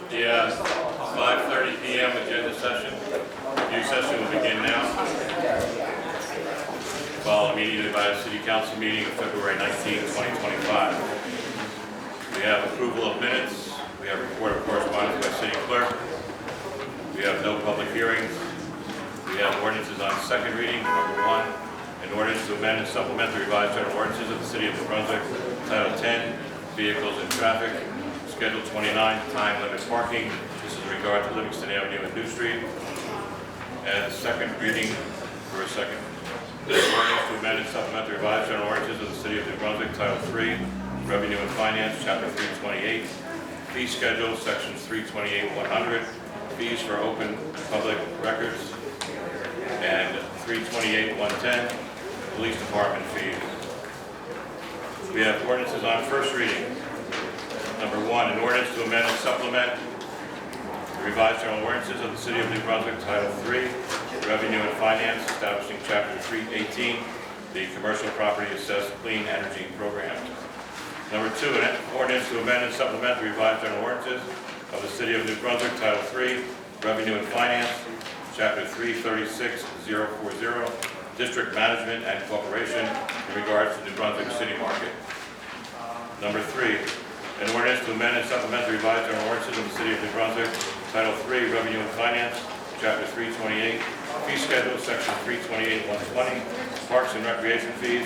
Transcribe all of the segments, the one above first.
The 5:30 p.m. agenda session. Review session will begin now. Followed immediately by a city council meeting of February 19, 2025. We have approval of minutes. We have report of correspondence by city clerk. We have no public hearings. We have ordinances on second reading. Number one, an ordinance to amend and supplement the revised general ordinances of the city of New Brunswick, Title 10, Vehicles and Traffic, Schedule 29, Time Limit Parking. This is in regard to Livingston Avenue and New Street. And second reading for a second. Ordinance to amend and supplement the revised general ordinances of the city of New Brunswick, Title 3, Revenue and Finance, Chapter 328, Fee Schedule, Sections 328-100, Fees for Open Public Records, and 328-110, Police Department fees. We have ordinances on first reading. Number one, an ordinance to amend and supplement the revised general ordinances of the city of New Brunswick, Title 3, Revenue and Finance, establishing Chapter 318, the Commercial Property Assessed Clean Energy Program. Number two, an ordinance to amend and supplement the revised general ordinances of the city of New Brunswick, Title 3, Revenue and Finance, Chapter 336040, District Management and Corporation in regards to New Brunswick City Market. Number three, an ordinance to amend and supplement the revised general ordinances of the city of New Brunswick, Title 3, Revenue and Finance, Chapter 328, Fee Schedule, Section 328-120, Parks and Recreation Fees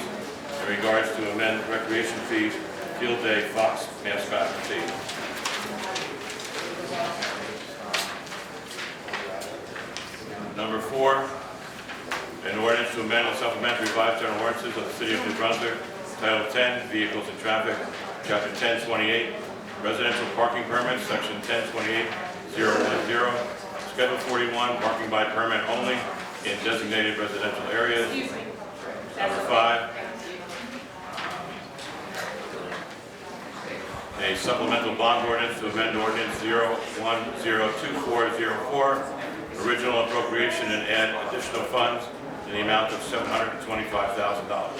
in regards to amend recreation fees, Field Day Fox Mascot Fee. Number four, an ordinance to amend and supplement the revised general ordinances of the city of New Brunswick, Title 10, Vehicles and Traffic, Chapter 1028, Residential Parking Permits, Section 1028-010, Schedule 41, Parking by Permit Only in Designated Residential Areas. Number five, a supplemental bond ordinance to amend ordinance 01-02404, original appropriation and add additional funds in the amount of $725,000.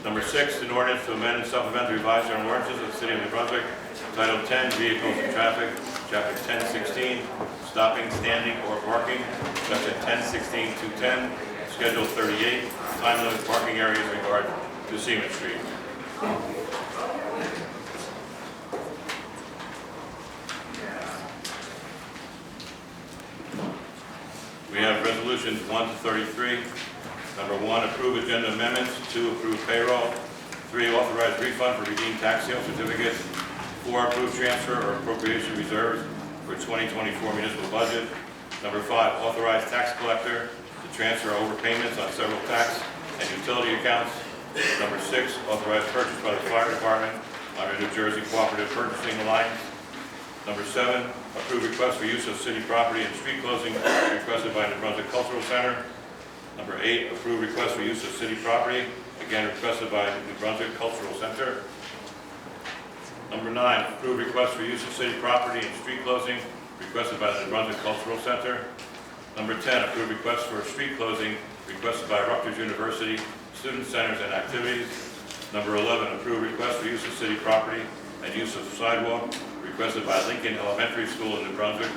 Number six, an ordinance to amend and supplement the revised general ordinances of the city of New Brunswick, Title 10, Vehicles and Traffic, Chapter 1016, Stopping, Standing, or Parking, Section 1016-210, Schedule 38, Time Limit Parking Areas in regard to Seaman Street. We have resolutions 1 to 33. Number one, approve agenda amendments. 2, approve payroll. 3, authorize refund for redeemed tax sale certificates. 4, approve transfer or appropriation reserves for 2024 municipal budget. Number 5, authorize tax collector to transfer overpayments on several tax and utility accounts. Number 6, authorize purchase by the fire department under New Jersey Cooperative Purchasing Alliance. Number 7, approve request for use of city property and street closing requested by New Brunswick Cultural Center. Number 8, approve request for use of city property, again requested by New Brunswick Cultural Center. Number 9, approve request for use of city property and street closing requested by the New Brunswick Cultural Center. Number 10, approve request for street closing requested by Rutgers University Student Centers and Activities. Number 11, approve request for use of city property and use of sidewalk requested by Lincoln Elementary School in New Brunswick.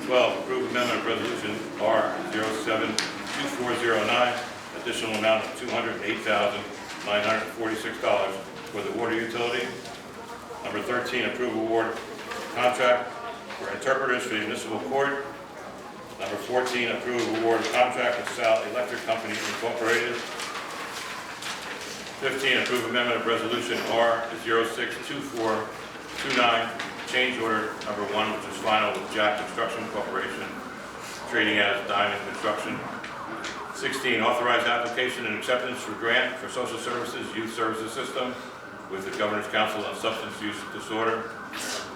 12, approve amendment of resolution R072409, additional amount of $208,946 for the water utility. Number 13, approve award contract for interpreters for the municipal court. Number 14, approve award contract with Sal Electric Company Incorporated. 15, approve amendment of resolution R062429, change order number 1, which is final with Jack Construction Corporation, trading as Diamond Construction. 16, authorize application and acceptance for grant for social services youth services system with the Governor's Council on Substance Use Disorder.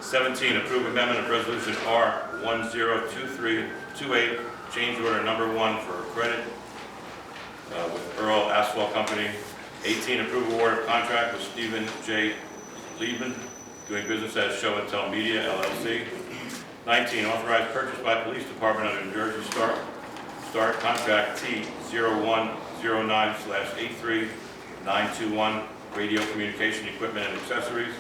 17, approve amendment of resolution R102328, change order number 1 for credit with Earl Asphalt Company. 18, approve award of contract with Stephen J. Liebman, doing business as Show and Tell Media, LLC. 19, authorized purchase by Police Department under New Jersey Start Contract T0109/83921, radio communication equipment and accessories.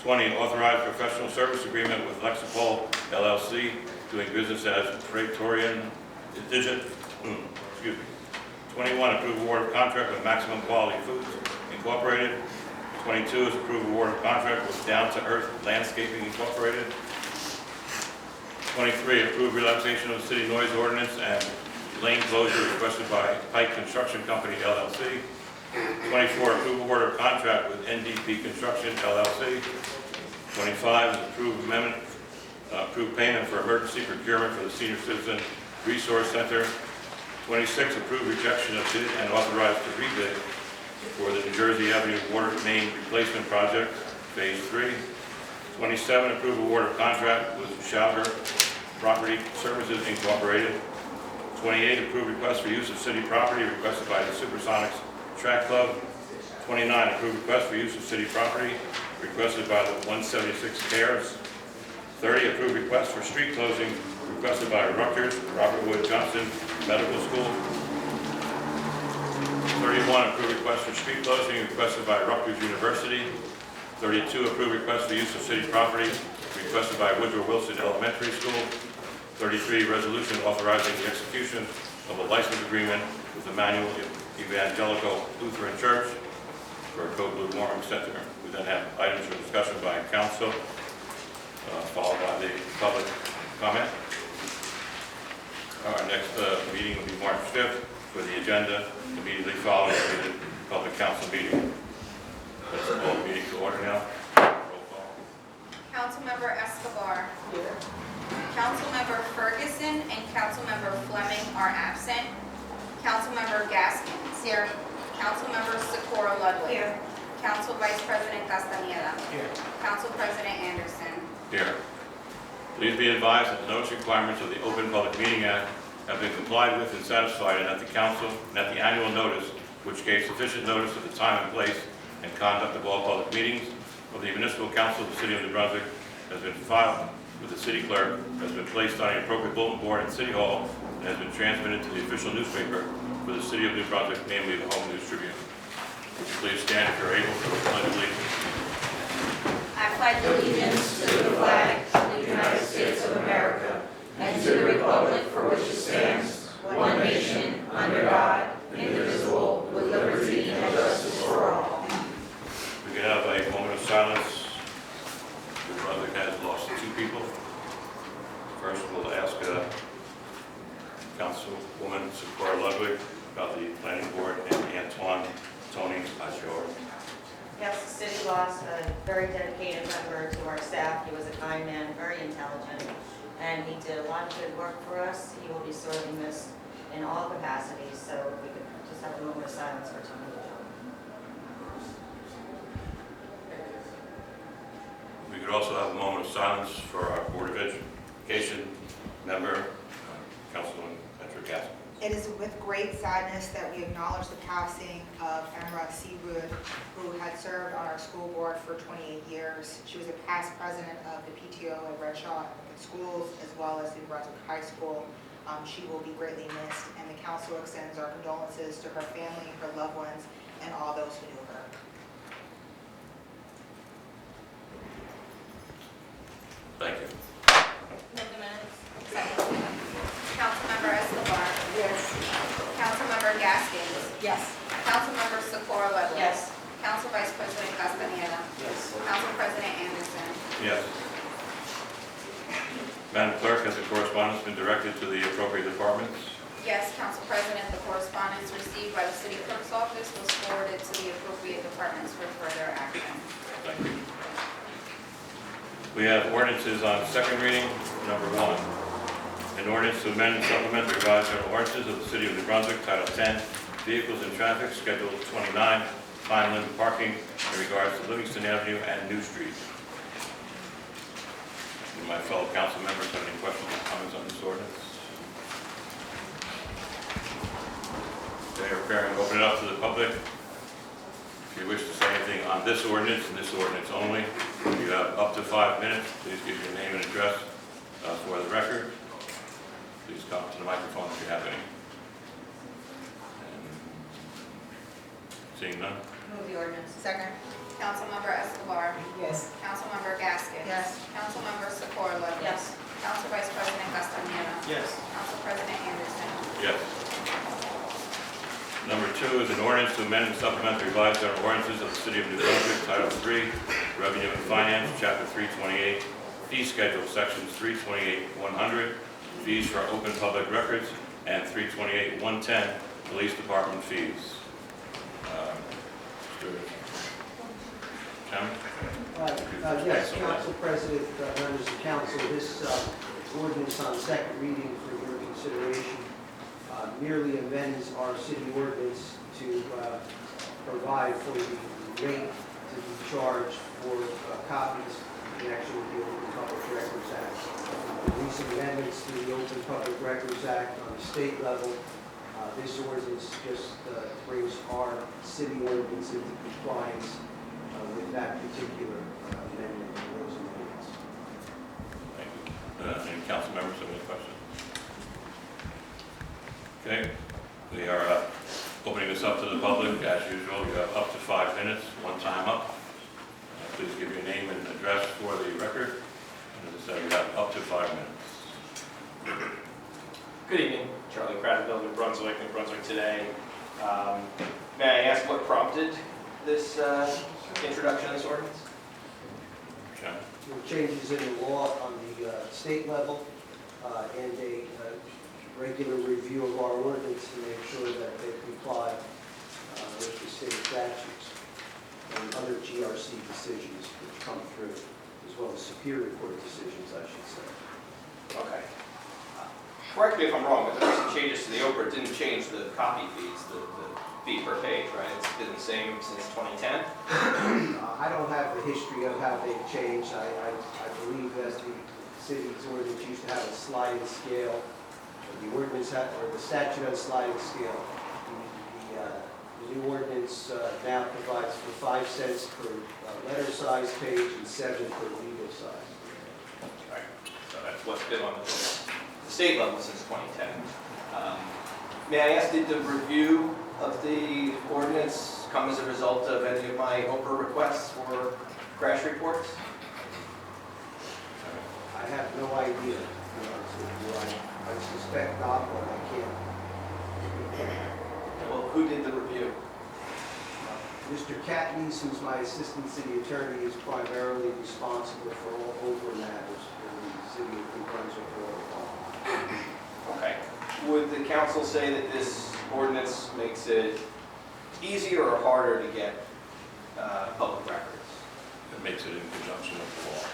20, authorized professional service agreement with Lexipol LLC, doing business as Praetorian Digit. Excuse me. 21, approve award of contract with Maximum Quality Foods Incorporated. 22 is approve award of contract with Down to Earth Landscaping Incorporated. 23, approve relaxation of the city noise ordinance and lane closure requested by Pike Construction Company LLC. 24, approve award of contract with NDP Construction LLC. 25 is approve amendment, approve payment for emergency procurement for the Senior Citizen Resource Center. 26, approve rejection of bid and authorize to rebid for the New Jersey Avenue Water Main Replacement Project, Phase 3. 27, approve award of contract with Schauger Property Services Incorporated. 28, approve request for use of city property requested by the Supersonics Track Club. 29, approve request for use of city property requested by the 176 Cares. 30, approve request for street closing requested by Rutgers Robert Wood Johnson Medical School. 31, approve request for street closing requested by Rutgers University. 32, approve request for use of city property requested by Woodrow Wilson Elementary School. 33, resolution authorizing the execution of a license agreement with Emmanuel Evangelical Lutheran Church for a Code Blue Warming Center. We then have items for discussion by council, followed by the public comment. Our next meeting will be March 5th for the agenda, immediately following the public council meeting. Let's call the meeting to order now. Roll call. Councilmember Escobar. Here. Councilmember Ferguson and Councilmember Fleming are absent. Councilmember Gaskins. Here. Councilmember Socorro Ludwig. Here. Council Vice President Castañeda. Here. Council President Anderson. Here. Please be advised that the notice requirements of the Open Public Meeting Act have been complied with and satisfied, and that the council, and that the annual notice, which gave sufficient notice of the time and place and conduct of all public meetings of the Municipal Council of the City of New Brunswick, has been filed with the city clerk, has been placed on the appropriate bulletin board in City Hall, and has been transmitted to the official newspaper for the City of New Brunswick, namely the Home News Tribune. Would you please stand if you're able for the pledge of allegiance? I pledge allegiance to the flag of the United States of America and to the republic for which it stands, one nation, under God, indivisible, with liberty and justice for all. We can have a moment of silence. New Brunswick has lost 2 people. First, we'll ask Councilwoman Socorro Ludwig about the planning board and Antoine Tony Ashore. Yes, the city lost a very dedicated member to our staff. He was a kind man, very intelligent, and he did a lot of good work for us. He will be sorting this in all capacities, so if we could just have a moment of silence for Tony. We could also have a moment of silence for our Board of Education member, Councilwoman Petra Gaskins. It is with great sadness that we acknowledge the passing of Emra Seawood, who had served on our school board for 28 years. She was a past president of the PTO at Redshaw Schools, as well as New Brunswick High School. She will be greatly missed, and the council extends our condolences to her family, her loved ones, and all those who knew her. Thank you. Move the minutes. Second. Councilmember Escobar. Yes. Councilmember Gaskins. Yes. Councilmember Socorro Ludwig. Yes. Council Vice President Castañeda. Yes. Council President Anderson. Yes. Madam Clerk, has the correspondence been directed to the appropriate departments? Yes, Council President, the correspondence received by the City Clerk's office was forwarded to the appropriate departments for further action. Thank you. We have ordinances on second reading. Number 1, an ordinance to amend and supplement the revised general ordinances of the City of New Brunswick, Title 10, Vehicles and Traffic, Schedule 29, time limit parking in regards to Livingston Avenue and New Street. Do my fellow council members have any questions or comments on this ordinance? Okay, we're preparing to open it up to the public. If you wish to say anything on this ordinance and this ordinance only, you have up to 5 minutes. Please give your name and address for the record. Please come to the microphone if you have any. And seeing none. Move the ordinance. Second. Councilmember Escobar. Yes. Councilmember Gaskin. Yes. Councilmember Socorro. Yes. Council Vice President Castellano. Yes. Council President Anderson. Yes. Number 2 is an ordinance to amend and supplement the revised general ordinances of the City of New Brunswick, Title 3, Revenue and Finance, Chapter 328, Fee Schedule, Sections 328-100, Fees for Open Public Records, and 328-110, Police Department Fees. Mr. Chairman? Yes, Council President, members of council, this ordinance on second reading for your consideration merely amends our city ordinance to provide for the rate to be charged for copies in connection with the Open Public Records Act. Recent amendments to the Open Public Records Act on the state level. This ordinance just brings our city ordinance into compliance with that particular amendment and those amendments. Thank you. Any council members have any questions? Okay, we are opening this up to the public. As usual, you have up to 5 minutes, one time up. Please give your name and address for the record. And as I said, you have up to 5 minutes. Good evening, Charlie Cradaville, New Brunswick Today. May I ask what prompted this introduction of this ordinance? Chairman? There were changes in the law on the state level and a regular review of our ordinance to make sure that they comply with the state statutes and other GRC decisions which come through, as well as Superior Court decisions, I should say. Okay. Correct me if I'm wrong, but the recent changes to the OPRA didn't change the copy fees, the fee per page, right? It's been the same since 2010? I don't have the history of how they've changed. I believe that the city's ordinance used to have a sliding scale. The ordinance had, or the statute had a sliding scale. The new ordinance now provides for 5 cents per letter size page and 7 per legal size. Right. So that's what's been on the state level since 2010. May I ask, did the review of the ordinance come as a result of any of my OPRA requests for crash reports? I have no idea, to be honest with you. I suspect not, but I can't. Well, who did the review? Mr. Katniss, who's my assistant city attorney, is primarily responsible for all OPRA matters in the city of New Brunswick Borough. Okay. Would the council say that this ordinance makes it easier or harder to get public records? It makes it in conjunction with the law.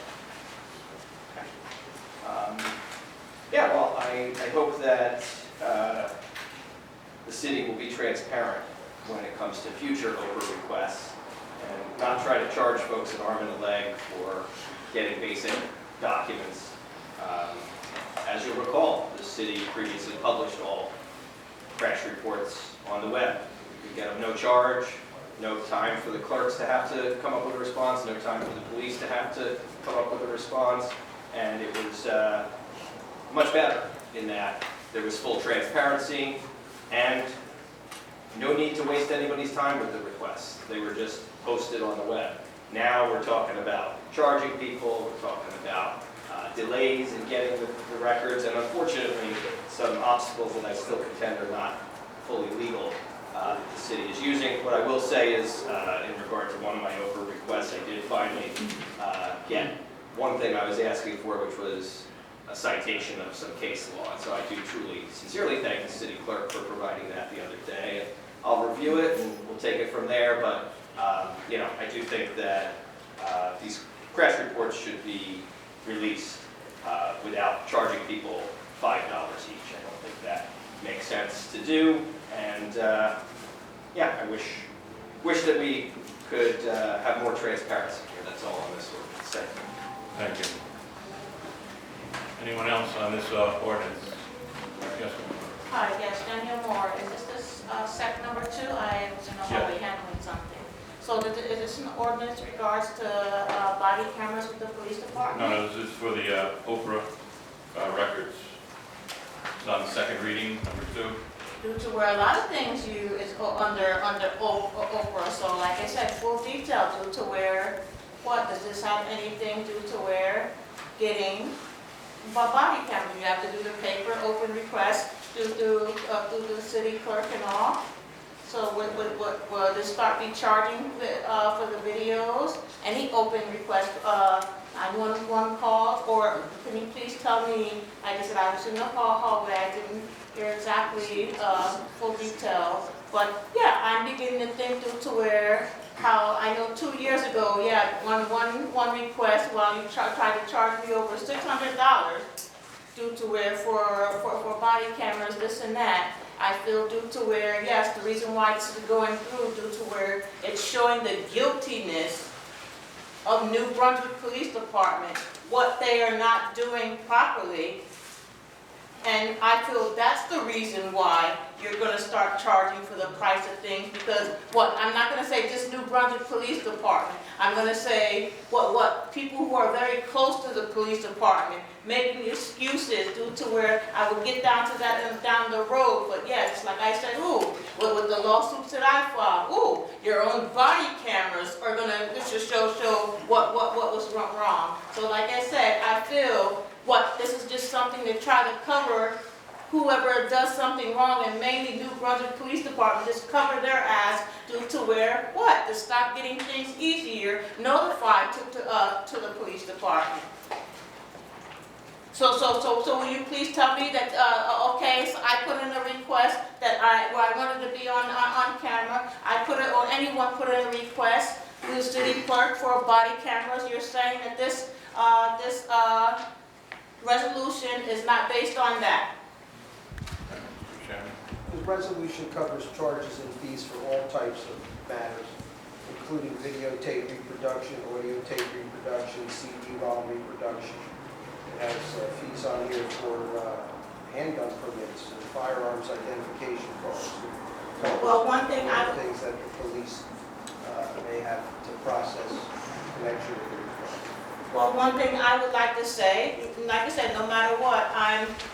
Yeah, well, I hope that the city will be transparent when it comes to future OPRA requests and not try to charge folks an arm and a leg for getting basic documents. As you'll recall, the city previously published all crash reports on the web. You could get them no charge, no time for the clerks to have to come up with a response, no time for the police to have to come up with a response, and it was much better in that there was full transparency and no need to waste anybody's time with the requests. They were just posted on the web. Now we're talking about charging people, we're talking about delays in getting the records, and unfortunately some obstacles that I still contend are not fully legal that the city is using. What I will say is, in regard to one of my OPRA requests, I did finally get one thing I was asking for, which was a citation of some case law. And so I do truly, sincerely thank the city clerk for providing that the other day. And I'll review it and we'll take it from there. But you know, I do think that these crash reports should be released without charging people $5 each. I don't think that makes sense to do. And yeah, I wish that we could have more transparency here. That's all on this ordinance. Thank you. Anyone else on this ordinance? Yes, ma'am. Hi, yes, Daniel Moore. Is this sec number 2? I was in the hallway handling something. So is this an ordinance regards to body cameras with the police department? No, this is for the OPRA records. It's on the second reading, number 2. due to where a lot of things is under Oprah. So like I said, full detail due to where, what, does this have anything due to where getting body camera? You have to do the paper open request through the city clerk and all. So will this start be charging for the videos? Any open request, 911 calls, or can you please tell me, like I said, I was in the hallway, I didn't hear exactly full detail, but yeah, I'm beginning to think to where, how, I know 2 years ago, yeah, one request, well, you tried to charge me over $600 due to where for body cameras, this and that. I feel due to where, yes, the reason why this is going through due to where it's showing the guiltiness of New Brunswick Police Department, what they are not doing properly. And I feel that's the reason why you're going to start charging for the price of things, because what, I'm not going to say just New Brunswick Police Department. I'm going to say what people who are very close to the police department making excuses due to where I will get down to that and down the road. But yes, like I said, ooh, with the lawsuits that I filed, ooh, your own body cameras are going to just show what was wrong. So like I said, I feel this is just something to try to cover whoever does something wrong, and mainly New Brunswick Police Department, just cover their ass due to where, to stop getting things easier, notified to the police department. So will you please tell me that, okay, so I put in a request that where I wanted to be on camera, I put it, or anyone put in a request to the city clerk for body cameras. You're saying that this resolution is not based on that? Mr. Chairman. The resolution covers charges and fees for all types of matters, including videotape reproduction, audio tape reproduction, CD-ROM reproduction. It has fees on here for handgun permits and firearms identification cards. Well, one thing things that the police may have to process in connection with the request. Well, one thing I would like to say, like I said, no matter what,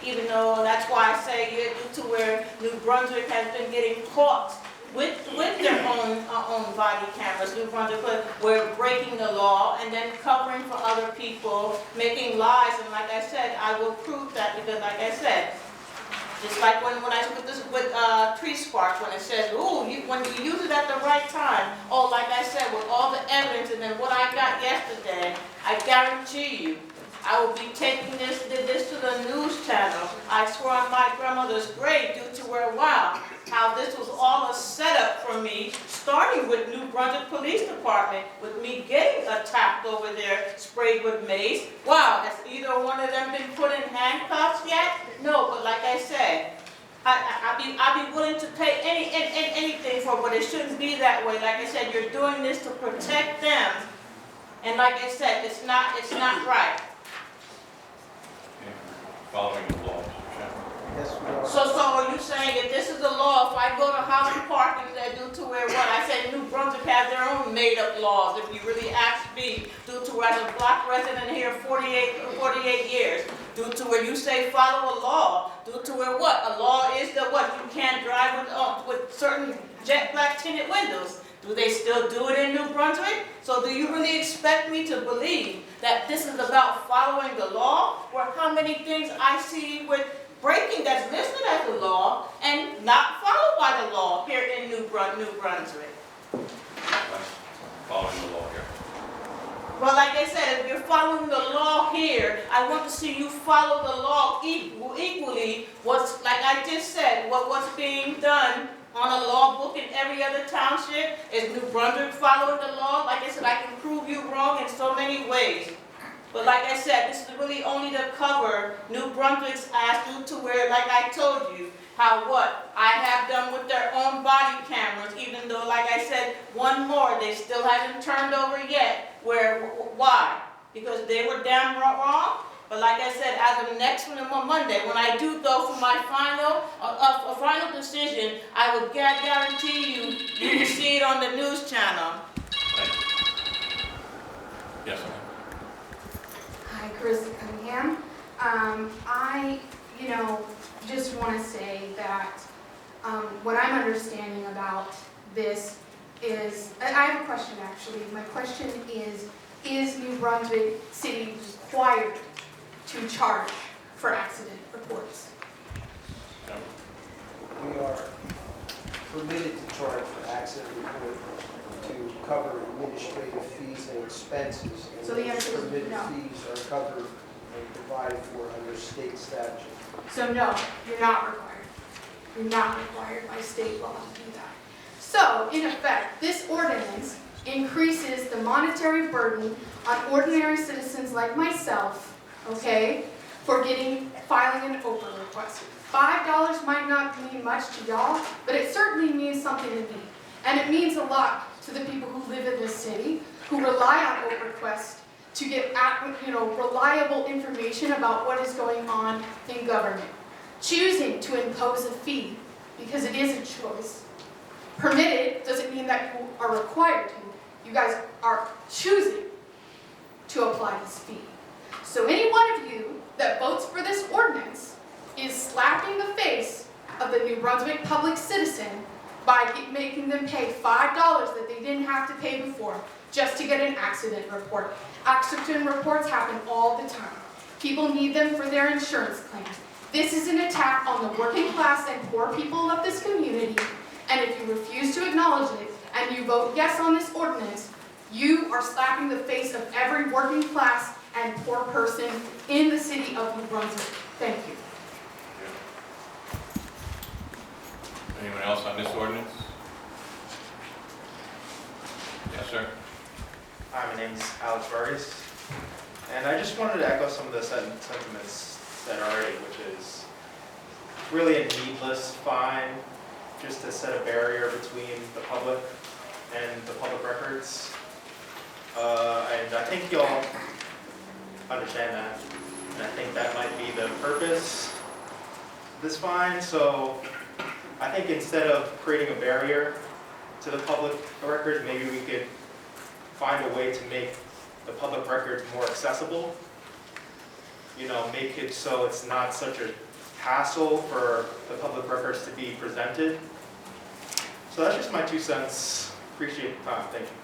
even though that's why I say due to where New Brunswick has been getting caught with their own body cameras. New Brunswick, we're breaking the law and then covering for other people, making lies. And like I said, I will prove that, because like I said, just like when I put this with Tree Sparks, when it says, ooh, when you use it at the right time, oh, like I said, with all the evidence, and then what I got yesterday, I guarantee you, I will be taking this to the news channel. I swear on my grandmother's grave, due to where, wow, how this was all a setup for me, starting with New Brunswick Police Department, with me getting attacked over there, sprayed with mace. Wow, has either one of them been put in handcuffs yet? No, but like I said, I'd be willing to pay anything for it, but it shouldn't be that way. Like I said, you're doing this to protect them, and like I said, it's not right. Following the law, Mr. Chairman. Yes, we are. So are you saying if this is the law, if I go to Highland Park and they do to where what? I said New Brunswick has their own made-up laws, if you really ask me, due to where as a black resident here 48 years, due to where you say follow a law, due to where what? A law is that what? You can't drive with certain jet black tinted windows. Do they still do it in New Brunswick? So do you really expect me to believe that this is about following the law? Or how many things I see with breaking that's listed as the law and not followed by the law here in New Brunswick? Following the law here. Well, like I said, if you're following the law here, I want to see you follow the law equally. What's, like I just said, what's being done on a law book in every other township. Is New Brunswick following the law? Like I said, I can prove you wrong in so many ways. But like I said, this is really only to cover New Brunswick's ass due to where, like I told you, how what I have done with their own body cameras, even though, like I said, one more, they still haven't turned over yet. Why? Because they were damn wrong. But like I said, as of next Monday, when I do go for my final decision, I will guarantee you will see it on the news channel. Thank you. Yes, ma'am. Hi, Chris Cunningham. I, just want to say that what I'm understanding about this is, I have a question actually. My question is New Brunswick City required to charge for accident reports? We are permitted to charge for accident report to cover administrative fees and expenses. And So the answer is permitted no. fees are covered and provided for under state statute. So no, you're not required. You're not required by state law to do that. So, in effect, this ordinance increases the monetary burden on ordinary citizens like myself, okay, for filing an Oprah request. $5 might not mean much to y'all, but it certainly means something to me. And it means a lot to the people who live in this city, who rely on Oprah requests to get reliable information about what is going on in government. Choosing to impose a fee, because it is a choice. Permitted doesn't mean that you are required to. You guys are choosing to apply this fee. So any one of you that votes for this ordinance is slapping the face of the New Brunswick public citizen by making them pay $5 that they didn't have to pay before just to get an accident report. Accident reports happen all the time. People need them for their insurance claims. This is an attack on the working class and poor people of this community, and if you refuse to acknowledge it and you vote yes on this ordinance, you are slapping the face of every working class and poor person in the city of New Brunswick. Thank you. Anyone else on this ordinance? Yes, sir. Hi, my name is Alex Vargas, and I just wanted to echo some of the sentiments said already, which is really a needless fine just to set a barrier between the public and the public records. And I think y'all understand that, and I think that might be the purpose of this fine. So I think instead of creating a barrier to the public records, maybe we could find a way to make the public records more accessible. You know, make it so it's not such a hassle for the public records to be presented. So that's just my 2 cents. Appreciate the time. Thank you.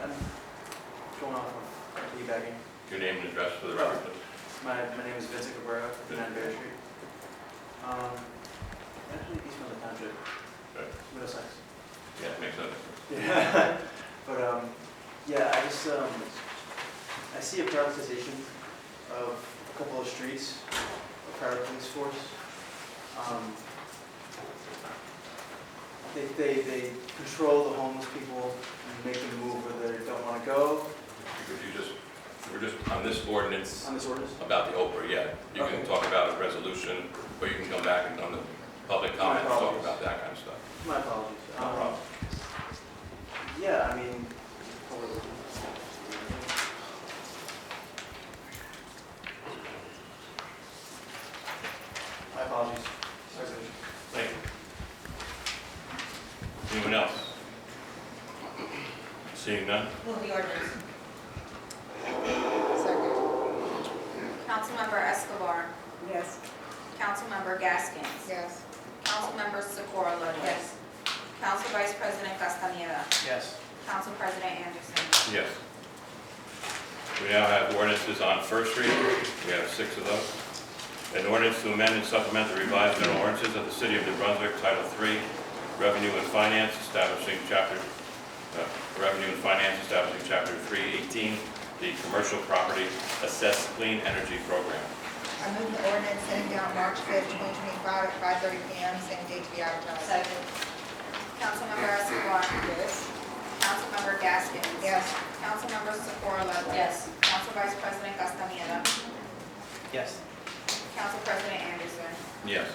I'm going off of piggybacking. Your name and address for the record, please. My name is Vincent Cabrera, 59 Bear Street. Actually, East Middle Township, Okay. Middlesex. Yeah, it makes sense. Yeah, but yeah, I see a privatization of a couple of streets, a private police force. They control the homeless people and make them move where they don't want to go. Because we're just on this ordinance On this ordinance? about the Oprah, yeah. You can Okay. talk about a resolution, or you can come back and on the public comment and talk apologies. about that kind of stuff. My apologies. No problem. Yeah, I mean, my apologies. Thank you. Anyone else? Seeing none? Move the ordinance. Councilmember Escobar. Yes. Councilmember Gaskins. Yes. Councilmember Socorro Ludwig. Yes. Council Vice President Castaneda. Yes. Council President Anderson. Yes. We now have ordinances on first reading. We have 6 of those. An ordinance to amend and supplement the revised general ordinances of the City of New Brunswick, Title III, Revenue and Finance, establishing Chapter 318, the Commercial Property Assessed Clean Energy Program. I move the ordinance setting down March 5th, 2025 at 5:30 p.m., same date to be advertised. Second. Councilmember Escobar. Yes. Councilmember Gaskins. Yes. Councilmember Socorro Ludwig. Yes. Council Vice President Castaneda. Yes. Council President Anderson. Yes.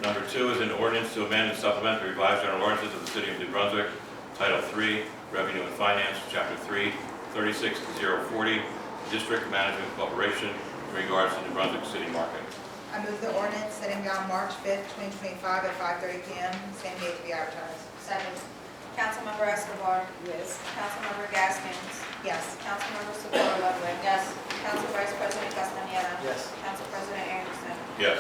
Number 2 is an ordinance to amend and supplement the revised general ordinances of the City of New Brunswick, Title III, Revenue and Finance, Chapter 3, 36040, District Management Corporation, in regards to New Brunswick City Market. I move the ordinance setting down March 5th, 2025 at 5:30 p.m., same date to be advertised. Second. Councilmember Escobar. Yes. Councilmember Gaskins. Yes. Councilmember Socorro Ludwig. Yes. Council Vice President Castaneda. Yes. Council President Anderson. Yes.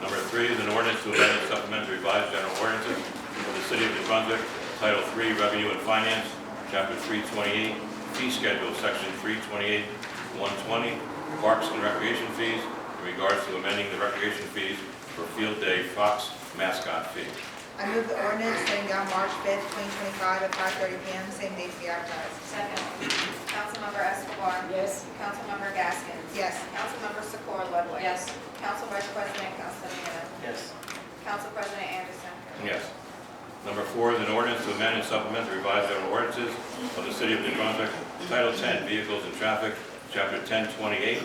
Number 3 is an ordinance to amend and supplement the revised general ordinances of the City of New Brunswick, Title III, Revenue and Finance, Chapter 328, Fee Schedule, Section 328-120, Parks and Recreation Fees, in regards to amending the recreation fees for Field Day Fox mascot fee. I move the ordinance setting down March 5th, 2025 at 5:30 PM, same date to be advertised. Second. Councilmember Escobar. Yes. Councilmember Gaskin. Yes. Councilmember Socorro Ludwig. Yes. Council Vice President Castaneda. Yes. Council President Anderson. Yes. Number 4 is an ordinance to amend and supplement the revised general ordinances of the City of New Brunswick, Title 10, Vehicles and Traffic, Chapter 1028,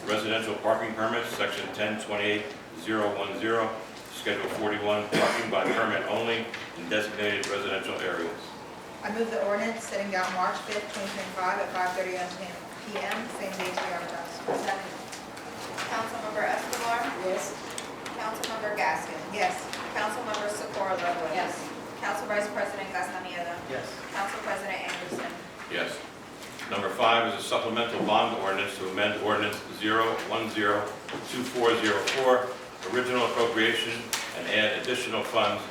Residential Parking Permits, Section 1028-010, Schedule 41, Parking by Permit Only in Designated Residential Areas. I move the ordinance setting down March 5th, 2025 at 5:30 PM, same date to be advertised. Second. Councilmember Escobar. Yes. Councilmember Gaskin. Yes. Councilmember Socorro Ludwig. Yes. Council Vice President Castaneda. Yes. Council President Anderson. Yes. Number 5 is a supplemental bond ordinance to amend Ordinance 010-2404, original appropriation, and add additional funds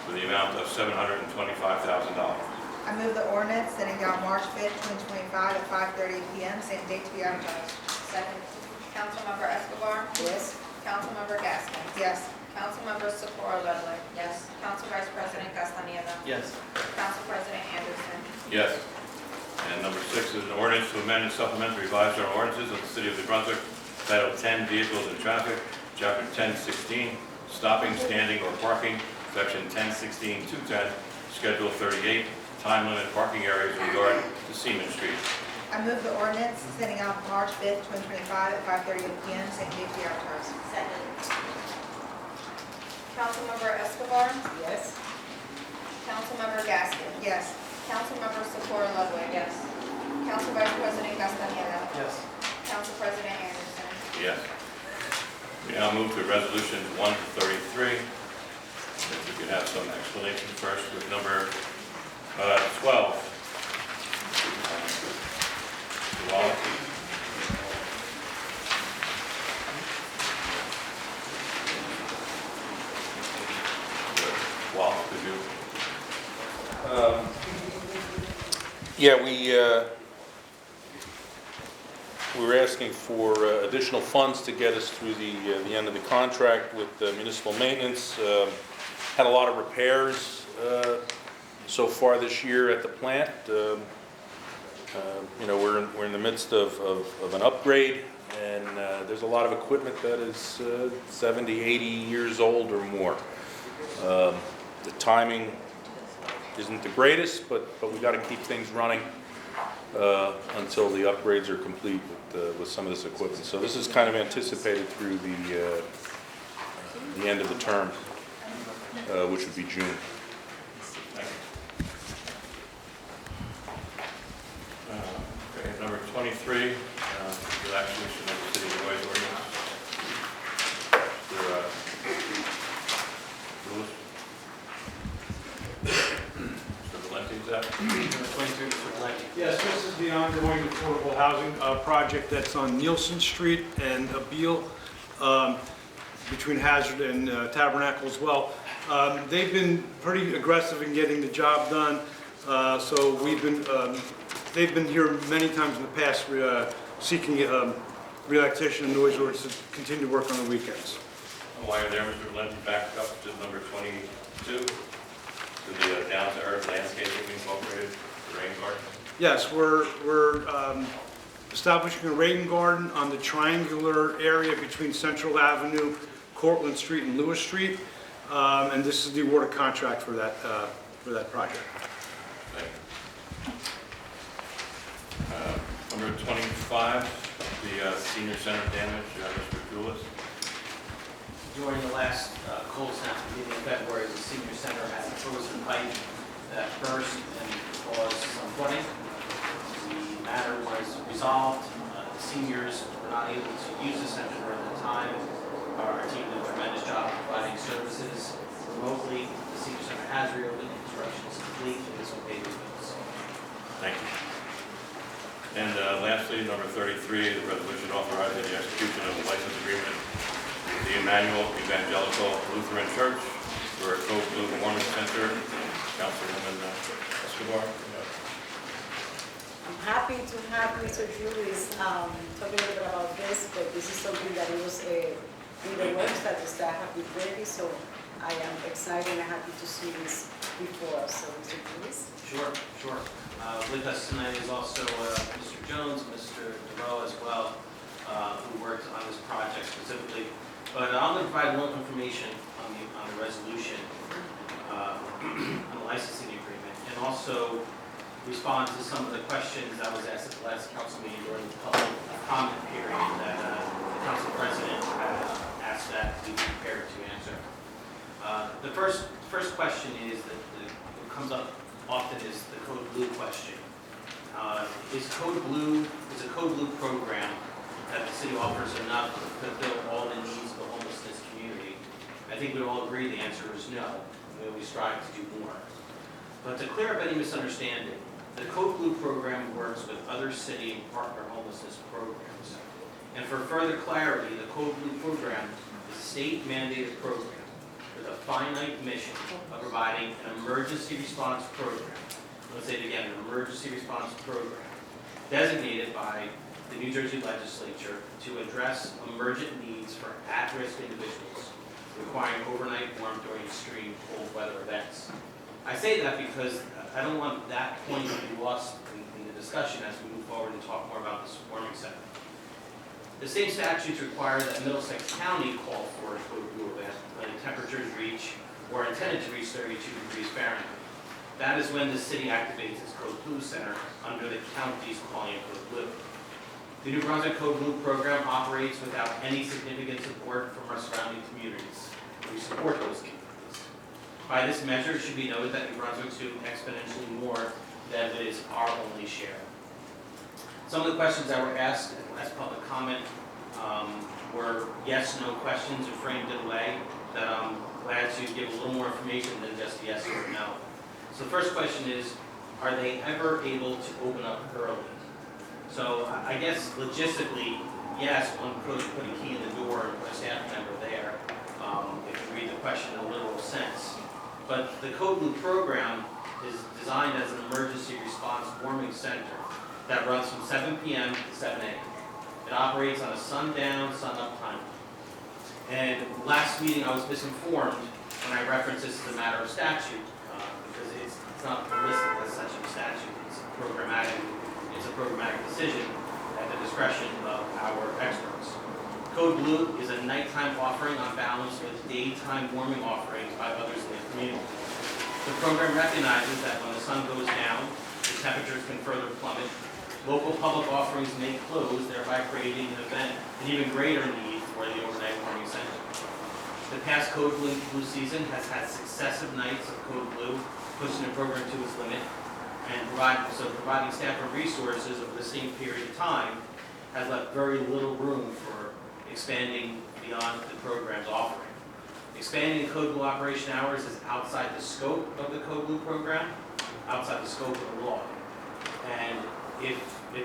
for the amount of $725,000. I move the ordinance setting down March 5th, 2025 at 5:30 PM, same date to be advertised. Second. Councilmember Escobar. Yes. Councilmember Gaskin. Yes. Councilmember Socorro Ludwig. Yes. Council Vice President Castaneda. Yes. Council President Anderson. Yes. And number 6 is an ordinance to amend and supplement the revised general ordinances of the City of New Brunswick, Title 10, Vehicles and Traffic, Chapter 1016, Stopping, Standing, or Parking, Section 1016-210, Schedule 38, Time Limit Parking Areas in regard to Seaman Street. I move the ordinance setting out March 5th, 2025 at 5:30 PM, same date to be advertised. Second. Councilmember Escobar. Yes. Councilmember Gaskin. Yes. Councilmember Socorro Ludwig. Yes. Council Vice President Castaneda. Yes. Council President Anderson. Yes. We now move to resolutions 1 to 33. If we could have some explanation first with number 12. Mr. Wallace? Wallace, could you? Yeah, we were asking for additional funds to get us through the end of the contract with municipal maintenance. Had a lot of repairs so far this year at the plant. You know, we're in the midst of an upgrade, and there's a lot of equipment that is 70, 80 years old or more. The timing isn't the greatest, but we got to keep things running until the upgrades are complete with some of this equipment. So this is kind of anticipated through the end of the term, which would be June. Okay, number 23, relaxation of the city noise ordinance. Mr. Lewis? Mr. Valenti, is that? Yes, this is the ongoing affordable housing project that's on Nielsen Street and Abeal, between Hazard and Tabernacle as well. They've been pretty aggressive in getting the job done, so they've been here many times in the past seeking relaxation of noise orders to continue to work on the weekends. While you're there, Mr. Valenti, back up to number 22, to the down-to-earth landscaping incorporated, the rain garden. Yes, we're establishing a rain garden on the triangular area between Central Avenue, Cortlandt Street, and Lewis Street, and this is the awarded contract for that project. Thank you. Number 25, the senior center damage, Mr. Gulas. During the last cold snap beginning in February, the senior center had a frozen pipe that burst and caused some flooding. The matter was resolved. The seniors were not able to use the center during the time. Our team did a tremendous job providing services remotely. The senior center has reopened. Construction is complete. It is okay to use. Thank you. lastly, number 33, the resolution authorizing the execution of a license agreement with the Emmanuel Evangelical Lutheran Church for a Code Blue Warming Center. Councilwoman Escobar. I'm happy to have Mr. Julius talk a little bit about this, but this is something that it was in the works that the staff have been ready, so I am excited and happy to see this before us. So, Mr. Julius. Sure. With us tonight is also Mr. Jones, Mr. DeVoe as well, who worked on this project specifically. But I'm going to provide a little information on the resolution, on the licensing agreement, and also respond to some of the questions that was asked at the last council meeting during the public comment period that the council president had asked that we be prepared to answer. The first question is that comes up often is the Code Blue question. Is a Code Blue program that the city offers enough to fulfill all the needs of the homelessness community? I think we'd all agree the answer is no. We strive to do more. But to clear up any misunderstanding, the Code Blue program works with other city and partner homelessness programs. And for further clarity, the Code Blue program is a state-mandated program with a finite mission of providing an emergency response program. Let's say it again, an emergency response program designated by the New Jersey legislature to address emergent needs for at-risk individuals requiring overnight warmth during extreme cold weather events. I say that because I don't want that point to be lost in the discussion as we move forward and talk more about this warming center. The same statutes require that Middlesex County call for a Code Blue event when the temperatures reach or are intended to reach 32 degrees Fahrenheit. That is when the city activates its Code Blue Center under the county's calling it Code Blue. The New Brunswick Code Blue program operates without any significant support from our surrounding communities. We support those communities. By this measure, it should be noted that New Brunswick's doing exponentially more than it is our only share. Some of the questions that were asked at the last public comment were yes/no questions or framed in a way that I'm glad to give a little more information than just yes or no. So the first question is, are they ever able to open up early? So I guess logistically, yes, one could put a key in the door and put a staff member there, if you read the question in a literal sense. But the Code Blue program is designed as an emergency response warming center that runs from 7 p.m. to 7 a.m. It operates on a sundown, sun-up time. And last meeting I was misinformed when I referenced this as a matter of statute, because it's not listed as such a statute. It's a programmatic decision at the discretion of our experts. Code Blue is a nighttime offering on balance with daytime warming offerings by others in the community. The program recognizes that when the sun goes down, the temperatures can further plummet. Local public offerings may close, thereby creating an even greater need for the overnight warming center. The past Code Blue season has had successive nights of Code Blue, pushing the program to its limit, and providing staff and resources over the same period of time has left very little room for expanding beyond the program's offering. Expanding Code Blue operation hours is outside the scope of the Code Blue program, outside the scope of the law. And if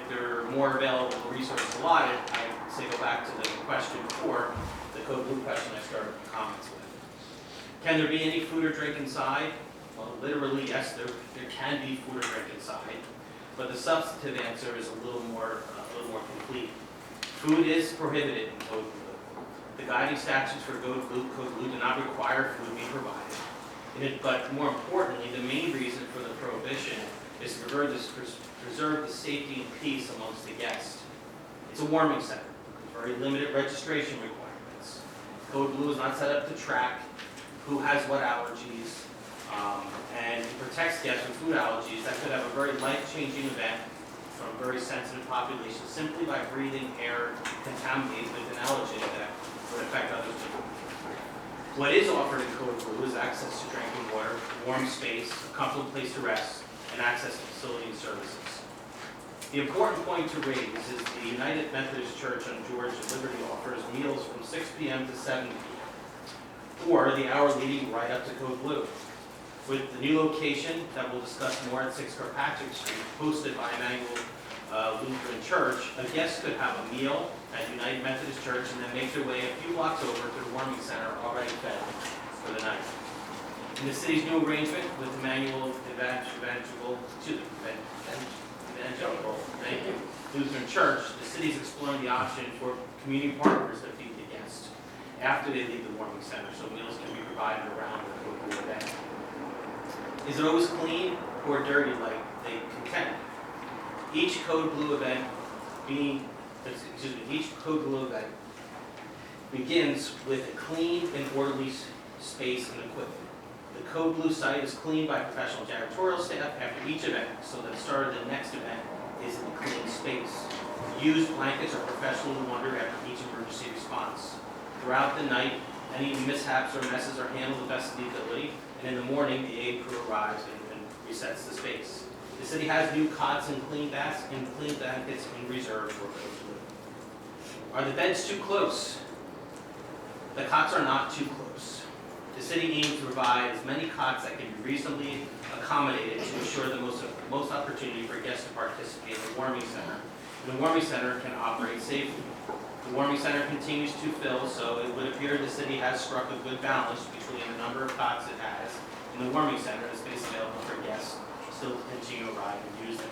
there are more available resources allotted, I say go back to the question before, the Code Blue question I started comments with. Can there be any food or drink inside? Well, literally, yes, there can be food or drink inside, but the substantive answer is a little more complete. Food is prohibited in Code Blue. The guiding statutes for Code Blue do not require food be provided. But more importantly, the main reason for the prohibition is to preserve the safety and peace amongst the guests. It's a warming center with very limited registration requirements. Code Blue is not set up to track who has what allergies, and it protects guests from food allergies that could have a very life-changing event from a very sensitive population simply by breathing air contaminated with an allergen that would affect other people. What is offered in Code Blue is access to drinking water, warm space, a comfortable place to rest, and access to facility and services. The important point to raise is the United Methodist Church on George and Liberty offers meals from 6 p.m. to 7 p.m. or the hour leading right up to Code Blue. With the new location that we'll discuss more at 6 Kirkpatrick Street, hosted by Emmanuel Lutheran Church, a guest could have a meal at United Methodist Church and then make their way a few blocks over to the warming center already fed for the night. In the city's new arrangement with Emmanuel Evangelical Lutheran Church, the city is exploring the option for community partners to feed the guests after they leave the warming center, so meals can be provided around the Code Blue event. Is it always clean or dirty like they contend? Each Code Blue event begins with a clean and orderly space and equipment. The Code Blue site is cleaned by professional janitorial staff after each event, so that the start of the next event is in a clean space. Used blankets are professionally laundered after each emergency response. Throughout the night, any mishaps or messes are handled to the best of the ability, and in the morning, the aid crew arrives and resets the space. The city has new cots and clean baths and clean blankets in reserve for Code Blue. Are the beds too close? The cots are not too close. The city aims to provide as many cots that can be reasonably accommodated to ensure the most opportunity for guests to participate in the warming center. And the warming center can operate safely. The warming center continues to fill, so it would appear the city has struck a good balance between the number of cots it has in the warming center and the space available for guests still to continue to arrive and use them.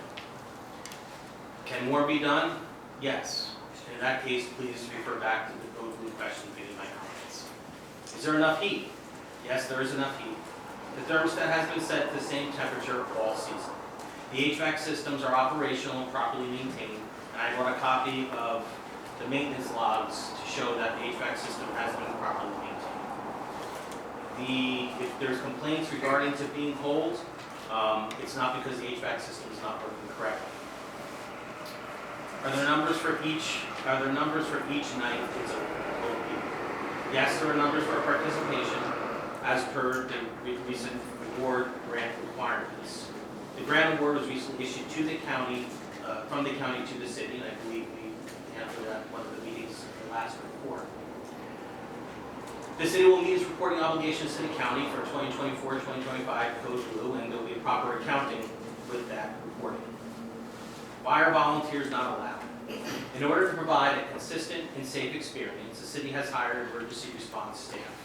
Can more be done? Yes. In that case, please refer back to the Code Blue question in my comments. Is there enough heat? Yes, there is enough heat. The thermostat has been set to the same temperature all season. The HVAC systems are operational and properly maintained, and I brought a copy of the maintenance logs to show that the HVAC system has been properly maintained. If there's complaints regarding to being cold, it's not because the HVAC system is not working correctly. Are there numbers for each night it's open? Yes, there are numbers for participation as per the recent award grant requirements. The grant award was recently issued to the county, from the county to the city, and I believe we answered that at one of the meetings in the last report. The city will meet its reporting obligations to the county for 2024-2025 Code Blue, and there will be proper accounting with that reporting. Why are volunteers not allowed? In order to provide a consistent and safe experience, the city has hired emergency response staff.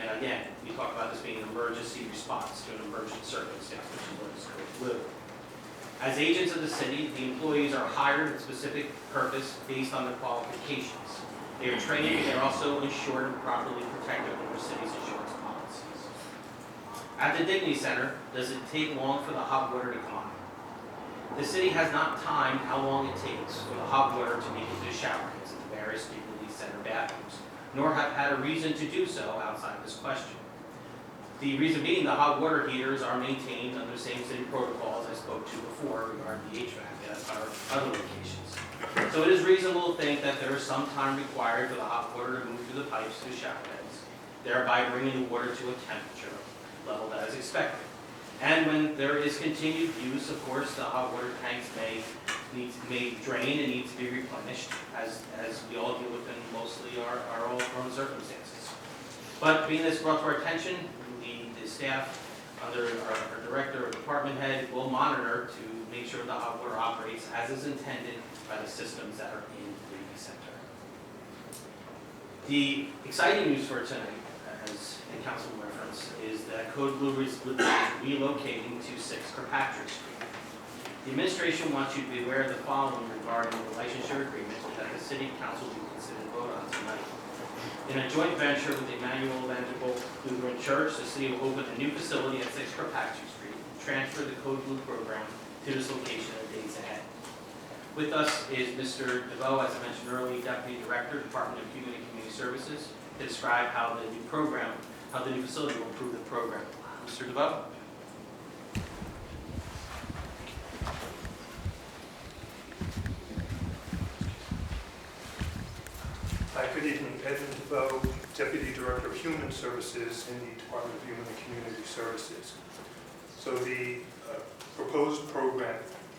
And again, we talk about this being an emergency response to an emergent circumstance, which is what is Code Blue. As agents of the city, the employees are hired with specific purpose based on their qualifications. They are trained and they're also insured and properly protected under the city's insurance policies. At the Dignity Center, does it take long for the hot water to come on? The city has not timed how long it takes for the hot water to make it to the shower heads in the various Dignity Center bathrooms, nor have had a reason to do so outside of this question. The reason being the hot water heaters are maintained under the same city protocols I spoke to before regarding the HVAC at our other locations. So it is reasonable to think that there is some time required for the hot water to move through the pipes to the shower heads, thereby bringing the water to a temperature level that is expected. And when there is continued use, of course, the hot water tanks may drain and need to be replenished, as we all deal with in mostly our own circumstances. But being this brought to our attention, the staff under our director or department head will monitor to make sure the hot water operates as is intended by the systems that are in the Dignity Center. The exciting news for tonight, as the council referenced, is that Code Blue is relocating to 6 Kirkpatrick Street. The administration wants you to be aware of the following regarding the licensure agreement that the city council will consider to vote on tonight. In a joint venture with the Emmanuel Evangelical Lutheran Church, the city will open a new facility at 6 Kirkpatrick Street and transfer the Code Blue program to this location in the days ahead. With us is Mr. DeVoe, as I mentioned earlier, Deputy Director, Department of Human and Community Services, to describe how the new facility will improve the program. Mr. DeVoe? Hi, good evening. Edmund DeVoe, Deputy Director of Human Services in the Department of Human and Community Services. So the proposed program,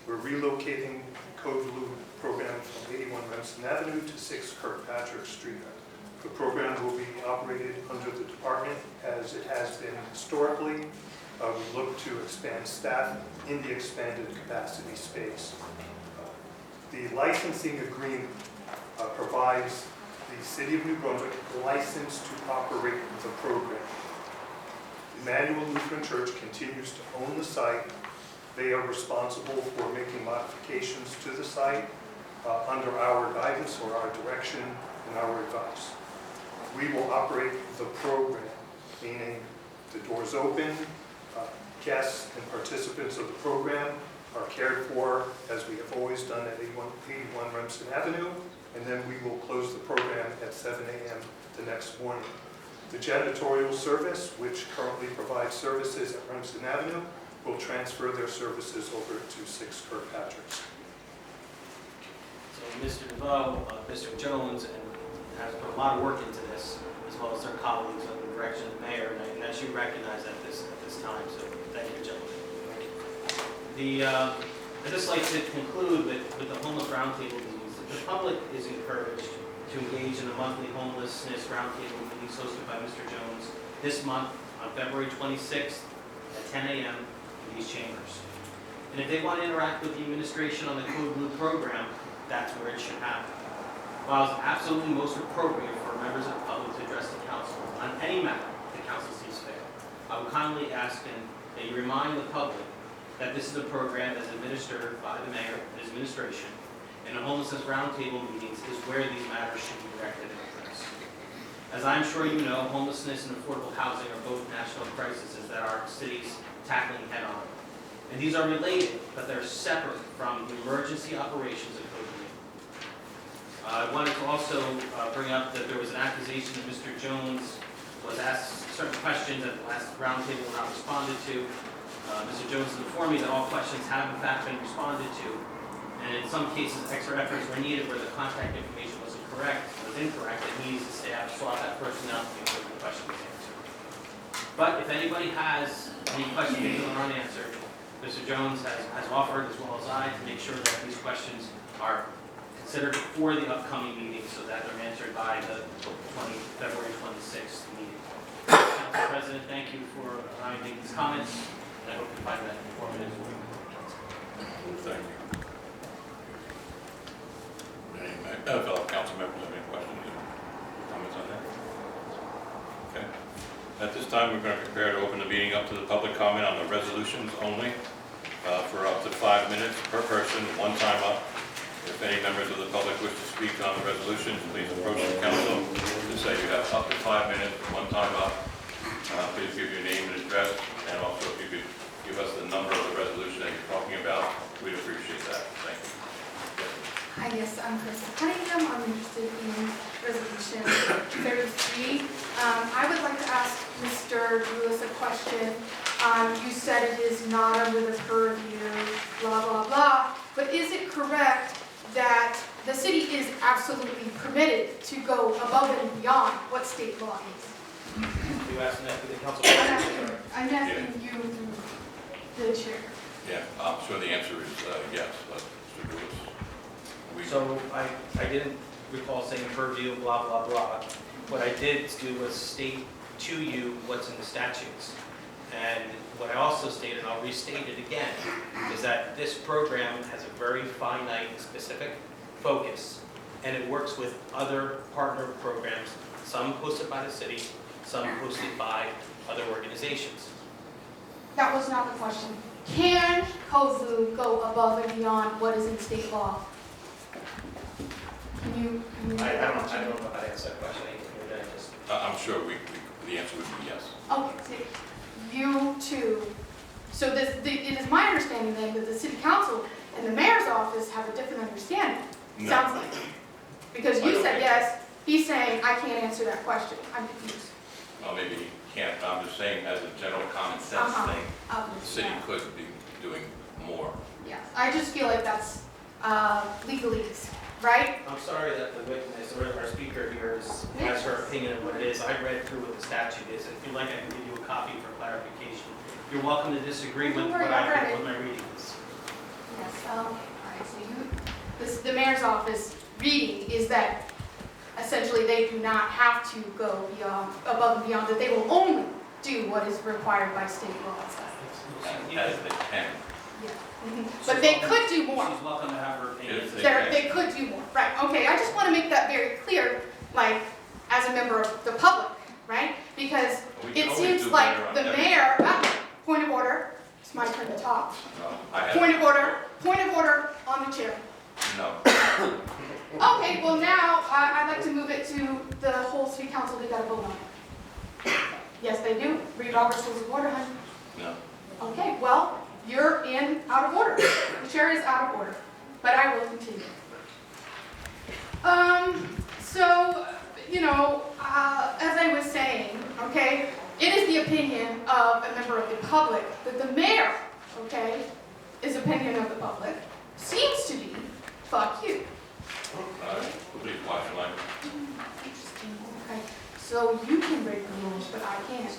we're relocating the Code Blue program from 81 Remsen Avenue to 6 Kirkpatrick Street. The program will be operated under the department as it has been historically. We look to expand staff in the expanded capacity space. The licensing agreement provides the City of New Brunswick license to operate the program. Emmanuel Lutheran Church continues to own the site. They are responsible for making modifications to the site under our guidance or our direction and our advice. We will operate the program, meaning the doors open, guests and participants of the program are cared for as we have always done at 81 Remsen Avenue, and then we will close the program at 7 a.m. the next morning. The janitorial service, which currently provides services at Remsen Avenue, will transfer their services over to 6 Kirkpatrick's. So Mr. DeVoe, Mr. Jones, and has put a lot of work into this, as well as their colleagues under the direction of the mayor, and I should recognize at this time, so thank you, gentlemen. I'd just like to conclude with the homeless roundtable meetings. The public is encouraged to engage in the monthly homelessness roundtable meetings hosted by Mr. Jones this month on February 26th at 10 a.m. in these chambers. And if they want to interact with the administration on the Code Blue program, that's where it should happen. While it's absolutely most appropriate for members of the public to address the council on any matter the council sees fit, I would kindly ask that you remind the public that this is a program that's administered by the mayor and his administration, and the homelessness roundtable meetings is where these matters should be directed and addressed. As I'm sure you know, homelessness and affordable housing are both national crises that our city's tackling head on. And these are related, but they're separate from the emergency operations of COVID-19. I wanted to also bring up that there was an accusation that Mr. Jones was asked certain questions at the last roundtable were not responded to. Mr. Jones informed me that all questions have in fact been responded to, and in some cases extra efforts were needed where the contact information was incorrect, and he needs the staff sought that person out to make sure the question was answered. But if anybody has any questions that are unanswered, Mr. Jones has offered, as well as I, to make sure that these questions are considered for the upcoming meeting so that they're answered by the February 26th meeting. Council President, thank you for allowing me these comments. I hope you find that informative. Thank you. Any fellow council members have any questions or comments on that? Okay. At this time, we're going to prepare to open the meeting up to the public comment on the resolutions only for up to 5 minutes per person, one time up. If any members of the public wish to speak on the resolutions, please approach the council to say you have up to 5 minutes, one time up. Please give your name and address, and also if you could give us the number of the resolution that you're talking about, we'd appreciate that. Thank you. Hi, yes, I'm Krista Cunningham. I'm interested in Resolution 33. I would like to ask Mr. Lewis a question. You said it is not under the purview, blah, blah, blah, but is it correct that the city is absolutely permitted to go above and beyond what state law is? You asking that to the council president? I'm asking you through the chair. Yeah, I'm sure the answer is yes, but Mr. Lewis. So I didn't recall saying purview, blah, blah, blah. What I did do was state to you what's in the statutes. And what I also stated, and I'll restate it again, is that this program has a very finite, specific focus, and it works with other partner programs, some hosted by the city, some hosted by other organizations. That was not the question. Can Code Blue go above and beyond what is in state law? Can you I don't know how to answer that question. I'm sure the answer would be yes. Okay, so you too. So it is my understanding then that the city council and the mayor's office have a different understanding. No. Sounds like. Because you said yes, he's saying I can't answer that question. I'm confused. Well, maybe he can't, but I'm just saying as a general common sense thing, the city could be doing more. Yes, I just feel like that's legalese, right? I'm sorry that the witness or our speaker here has her opinion of what it is. I read through what the statute is. If you'd like, I can give you a copy for clarification. You're welcome to disagree with what my reading is. Yes, all right, so the mayor's office reading is that essentially they do not have to go above and beyond, that they will only do what is required by state law. As they can. Yeah. But they could do more. She's welcome to have her opinion. If they They can. could do more, right, okay, I just want to make that very clear, like, as a member of the public, right? Because We can it always seems do like better on the everything. mayor, point of order, it's my turn to talk. No, I have. Point of order on the chair. No. Okay, well now, I'd like to move it to the whole city council, they gotta vote on it. Yes, they do, read Robert's rules of order, honey. No. Okay, well, you're out of order. The chair is out of order, but I will continue. So, you know, as I was saying, okay, it is the opinion of a member of the public that the mayor, okay, is opinion of the public, seems to be, fuck you. Please watch your language. Interesting, okay. So you can break the rules, but I can't.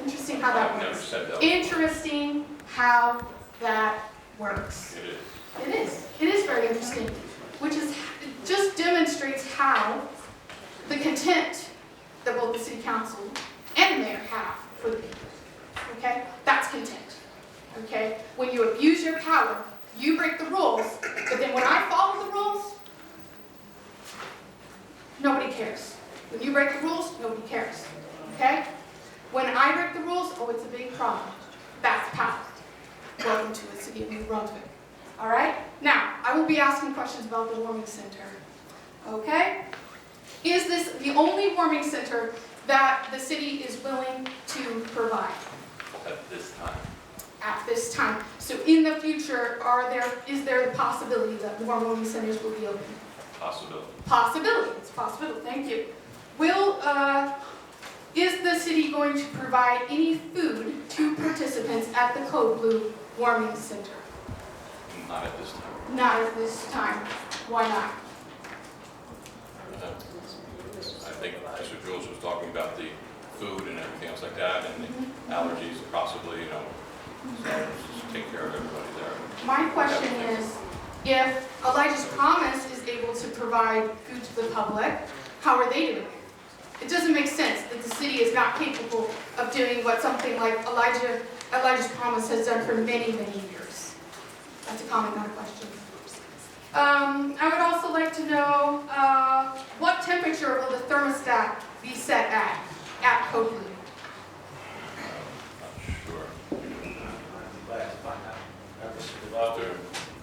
Interesting how that I've never works. said that. Interesting how that works. It is. It is. It is very interesting, which is it just demonstrates how the contempt that both the city council and the mayor have for the people. Okay? That's contempt. Okay? When you abuse your power, you break the rules, but then when I follow the rules, nobody cares. When you break the rules, nobody cares. Okay? When I break the rules, oh, it's a big problem. That's power. Welcome to the city of New Brunswick. All right? Now, I will be asking questions about the warming center. Okay? Is this the only warming center that the city is willing to provide At this time. at this time? So in the future, is there the possibility that more warming centers will be open? Possibility. Possibility, it's a possibility, thank you. Is the city going to provide any food to participants at the Code Blue Warming Center? Not at this time. Not at this time. Why not? I think Mr. Jules was talking about the food and everything else like that, and the allergies possibly, you know. So just take care of everybody there. My question is, if Elijah's Promise is able to provide food to the public, how are they doing it? It doesn't make sense that the city is not capable of doing what something like Elijah's Promise has done for many, many years. That's a comment, not a question. I would also like to know, what temperature will the thermostat be set at Code Blue? Not sure. Mr.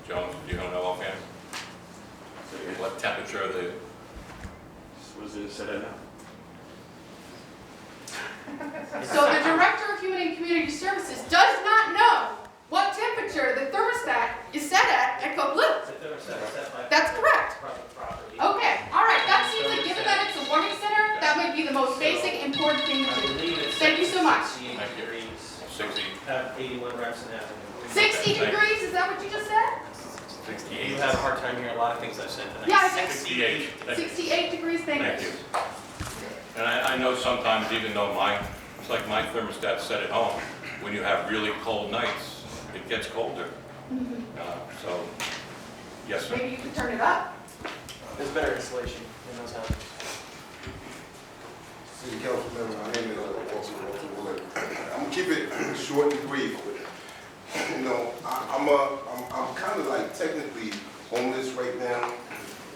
Jones, do you know offhand? What temperature the... Was it said now? So the Director of Human and Community Services does not know what temperature the thermostat is set at Code Blue. That's correct. Okay, all right, that seems like, given that it's a warming center, that might be the most basic, important thing to do. Thank you so much. 60. Have 81 reps and have. 60 degrees, is that what you just said? 68. You have a hard time hearing a lot of things I've said tonight. Yeah, I think 68. 68 degrees, thank Thank you. you. And I know sometimes, even though it's like my thermostat's set at home, when you have really cold nights, it gets colder. So, yes, sir. Maybe you could turn it up. There's better insulation in those houses. City Council member, my name is Walter Willard. I'm gonna keep it short and brief. You know, I'm kind of like technically homeless right now,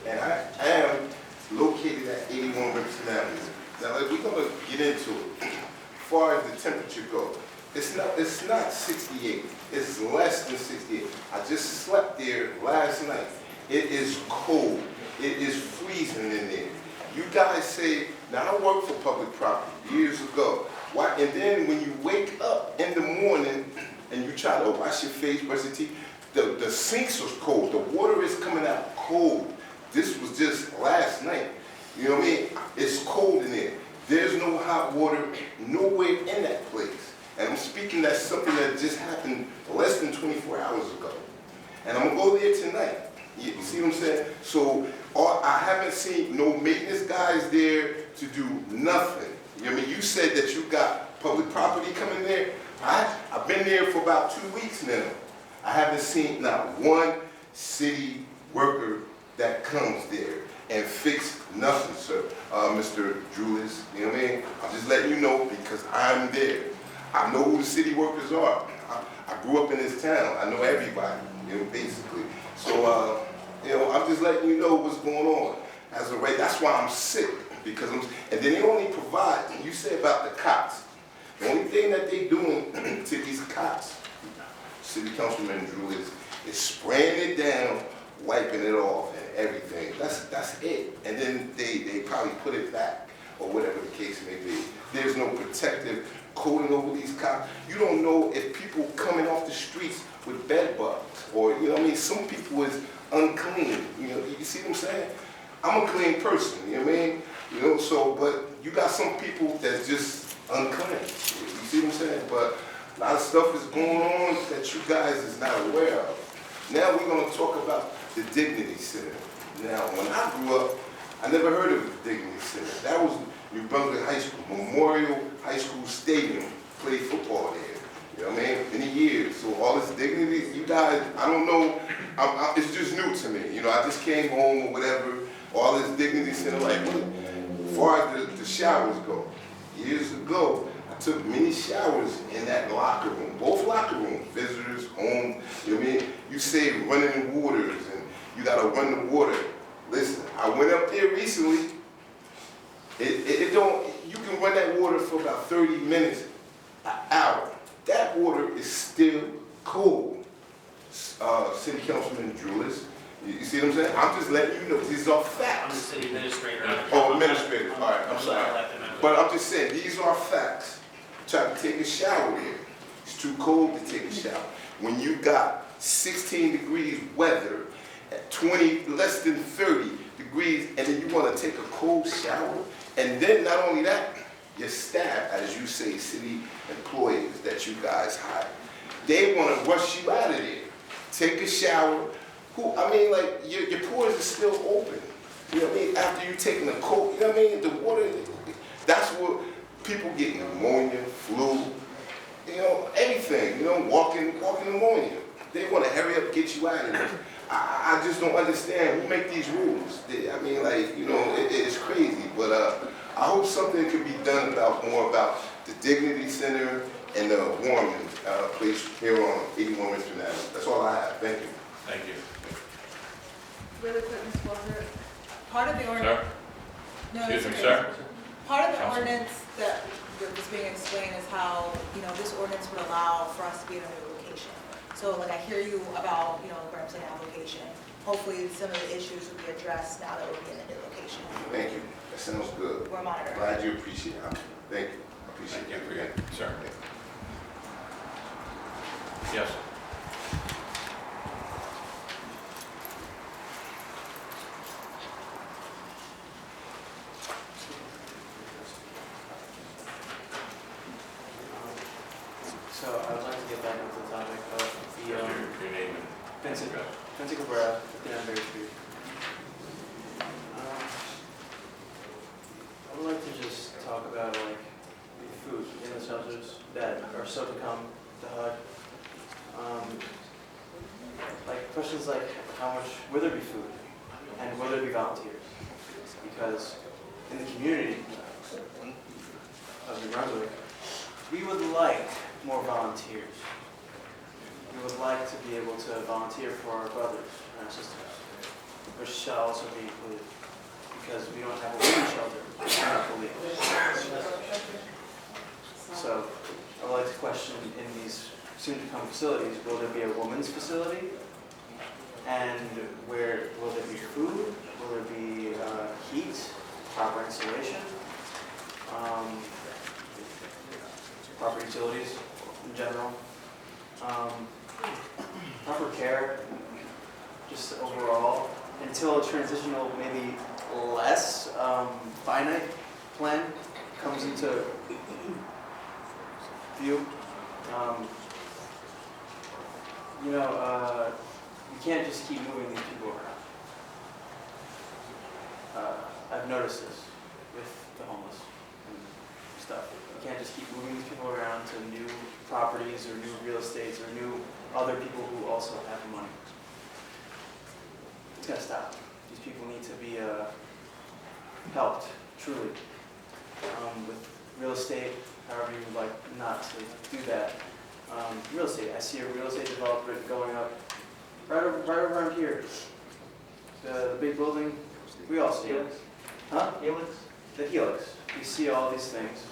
and I am located at 81 Richardson Avenue. Now, like, we're gonna get into it. As far as the temperature goes, it's not 68. It's less than 68. I just slept there last night. It is cold. It is freezing in there. You guys say, now I worked for public property years ago. Why? And then when you wake up in the morning and you try to wash your face, brush your teeth, the sinks was cold. The water is coming out cold. This was just last night. You know what I mean? It's cold in there. There's no hot water nowhere in that place. And I'm speaking that's something that just happened less than 24 hours ago. And I'm gonna go there tonight. You see what I'm saying? So I haven't seen no maintenance guys there to do nothing. You know what I mean? You said that you got public property coming there. I've been there for about 2 weeks now. I haven't seen not one city worker that comes there and fix nothing, sir. Mr. Julius, you know what I mean? I'm just letting you know because I'm there. I know who the city workers are. I grew up in this town. I know everybody, basically. So, I'm just letting you know what's going on. As of right, that's why I'm sick, because and then they only provide, you say about the cops. The only thing that they doing to these cops, City Councilman Drew, is spraying it down, wiping it off and everything. That's it. And then they probably put it back, or whatever the case may be. There's no protective coating over these cops. You don't know if people coming off the streets with bed bugs, or some people is unclean. You see what I'm saying? I'm a clean person, you know what I mean? So, but you got some people that's just unclean. You see what I'm saying? But a lot of stuff is going on that you guys is not aware of. Now we're going to talk about the Dignity Center. Now, when I grew up, I never heard of the Dignity Center. That was New Brunswick High School, Memorial High School Stadium. Played football there. You know what I mean? Many years. So all this dignity, you guys, I don't know. It's just new to me. I just came home or whatever. All this Dignity Center, like, as far as the showers go, years ago, I took many showers in that locker room, both locker rooms, visitors, home. You know what I mean? You say running in waters, and you gotta run the water. Listen, I went up there recently. You can run that water for about 30 minutes, an hour. That water is still cold. City Councilman Drulis, you see what I'm saying? I'm just letting you know, these are facts. I'm the city administrator. Oh, administrator, all right, I'm sorry. But I'm just saying, these are facts. Try to take a shower there. It's too cold to take a shower. When you got 16 degrees weather, at 20, less than 30 degrees, and then you want to take a cold shower, and then not only that, your staff, as you say, city employees that you guys hire, they want to rush you out of there. Take a shower. Your pores are still open. You know what I mean? After you taking a cold, you know what I mean? The water, that's what people get pneumonia, flu, anything, walking pneumonia. They want to hurry up, get you out of there. I just don't understand who make these rules. It's crazy, but I hope something could be done more about the Dignity Center and the warming place here on 81 Richmond Avenue. That's all I have. Thank you. Thank you. Really quick, Ms. Walker, part of the ordinance. Sir? Excuse me, sir? Part of the Councilman. ordinance that was being explained is how, this ordinance would allow for us to be in a new location. So I hear you about, perhaps an application. Hopefully some of the issues will be addressed now that we'll be in a new location. Thank you. That sounds good. We're monitoring. Glad you appreciate it. Thank you. I appreciate Thank you. that. Sir? Yes. So I would like to get back into the topic of the Your name and Vincent address. Cabrera, 59 Berry Street. I would like to just talk about the food in the shelters that are so become the HUD. Questions like how much will there be food and will there be volunteers? Because in the community of New Brunswick, we would like more volunteers. We would like to be able to volunteer for our brothers and our sisters, which shall also be included, because we don't have a women's shelter, I believe. So I would like to question in these soon-to-come facilities, will there be a women's facility? And where will there be food? Will there be heat, proper insulation, proper utilities in general, proper care, just overall, until a transitional, maybe less finite plan comes into view. You can't just keep moving these people around. I've noticed this with the homeless and stuff. You can't just keep moving these people around to new properties or new real estates or new other people who also have money. It's gonna stop. These people need to be helped, truly, with real estate, however you would like not to do that. Real estate, I see a real estate development going up right around here. The big building, we all see it. Huh? Helix? The Helix. We see all these things.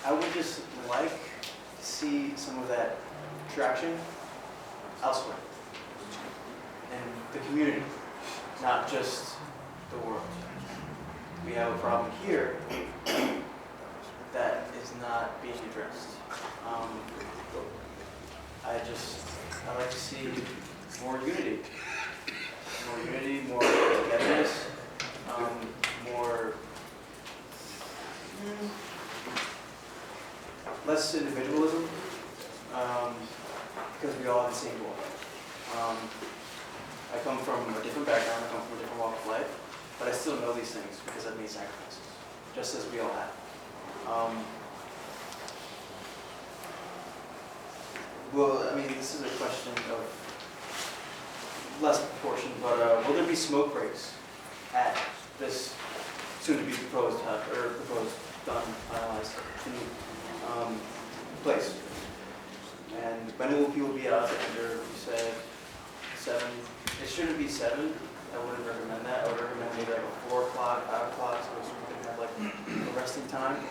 I would just like to see some of that traction elsewhere in the community, not just the world. We have a problem here that is not being addressed. I like to see more unity, more togetherness, more, less individualism, because we all have the same goal. I come from a different background, I come from a different walk of life, but I still know these things because I've made sacrifices, just as we all have. Well, I mean, this is a question of less proportion, but will there be smoke breaks at this soon-to-be proposed, done, finalized, place? And when will people be out there? You said 7. It shouldn't be 7. I wouldn't recommend that. I would recommend maybe like a 4 o'clock, 5 o'clock, so we can have like a resting time.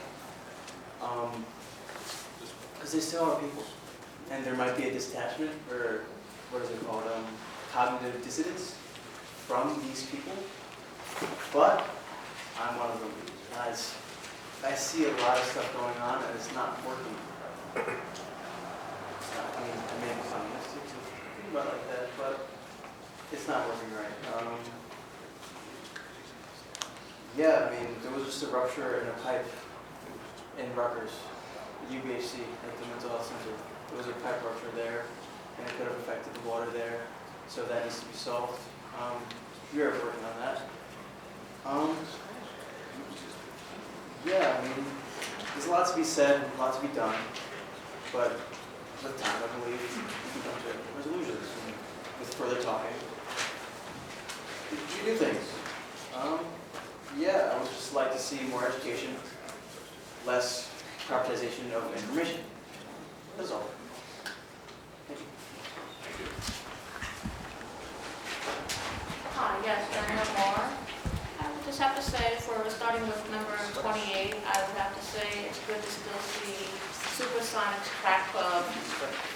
Because they still are people. And there might be a detachment, or what is it called, cognitive dissonance from these people. But I'm one of them. I see a lot of stuff going on, and it's not working. I mean, I may be communistic to think about it like that, but it's not working right. Yeah, I mean, there was just a rupture in a pipe in Rutgers, UBHC, at the mental health center. There was a pipe rupture there, and it could have affected the water there, so that needs to be solved. We are working on that. Yeah, I mean, there's a lot to be said, a lot to be done, but with time, I believe, we can come to resolutions and with further talking. We do things. Yeah, I would just like to see more education, less corporatization of information. That's all. Thank you. Hi, yes, Diana Moore. I would just have to say, for starting with number 28, I would have to say it's good to still see Supersonics Track Club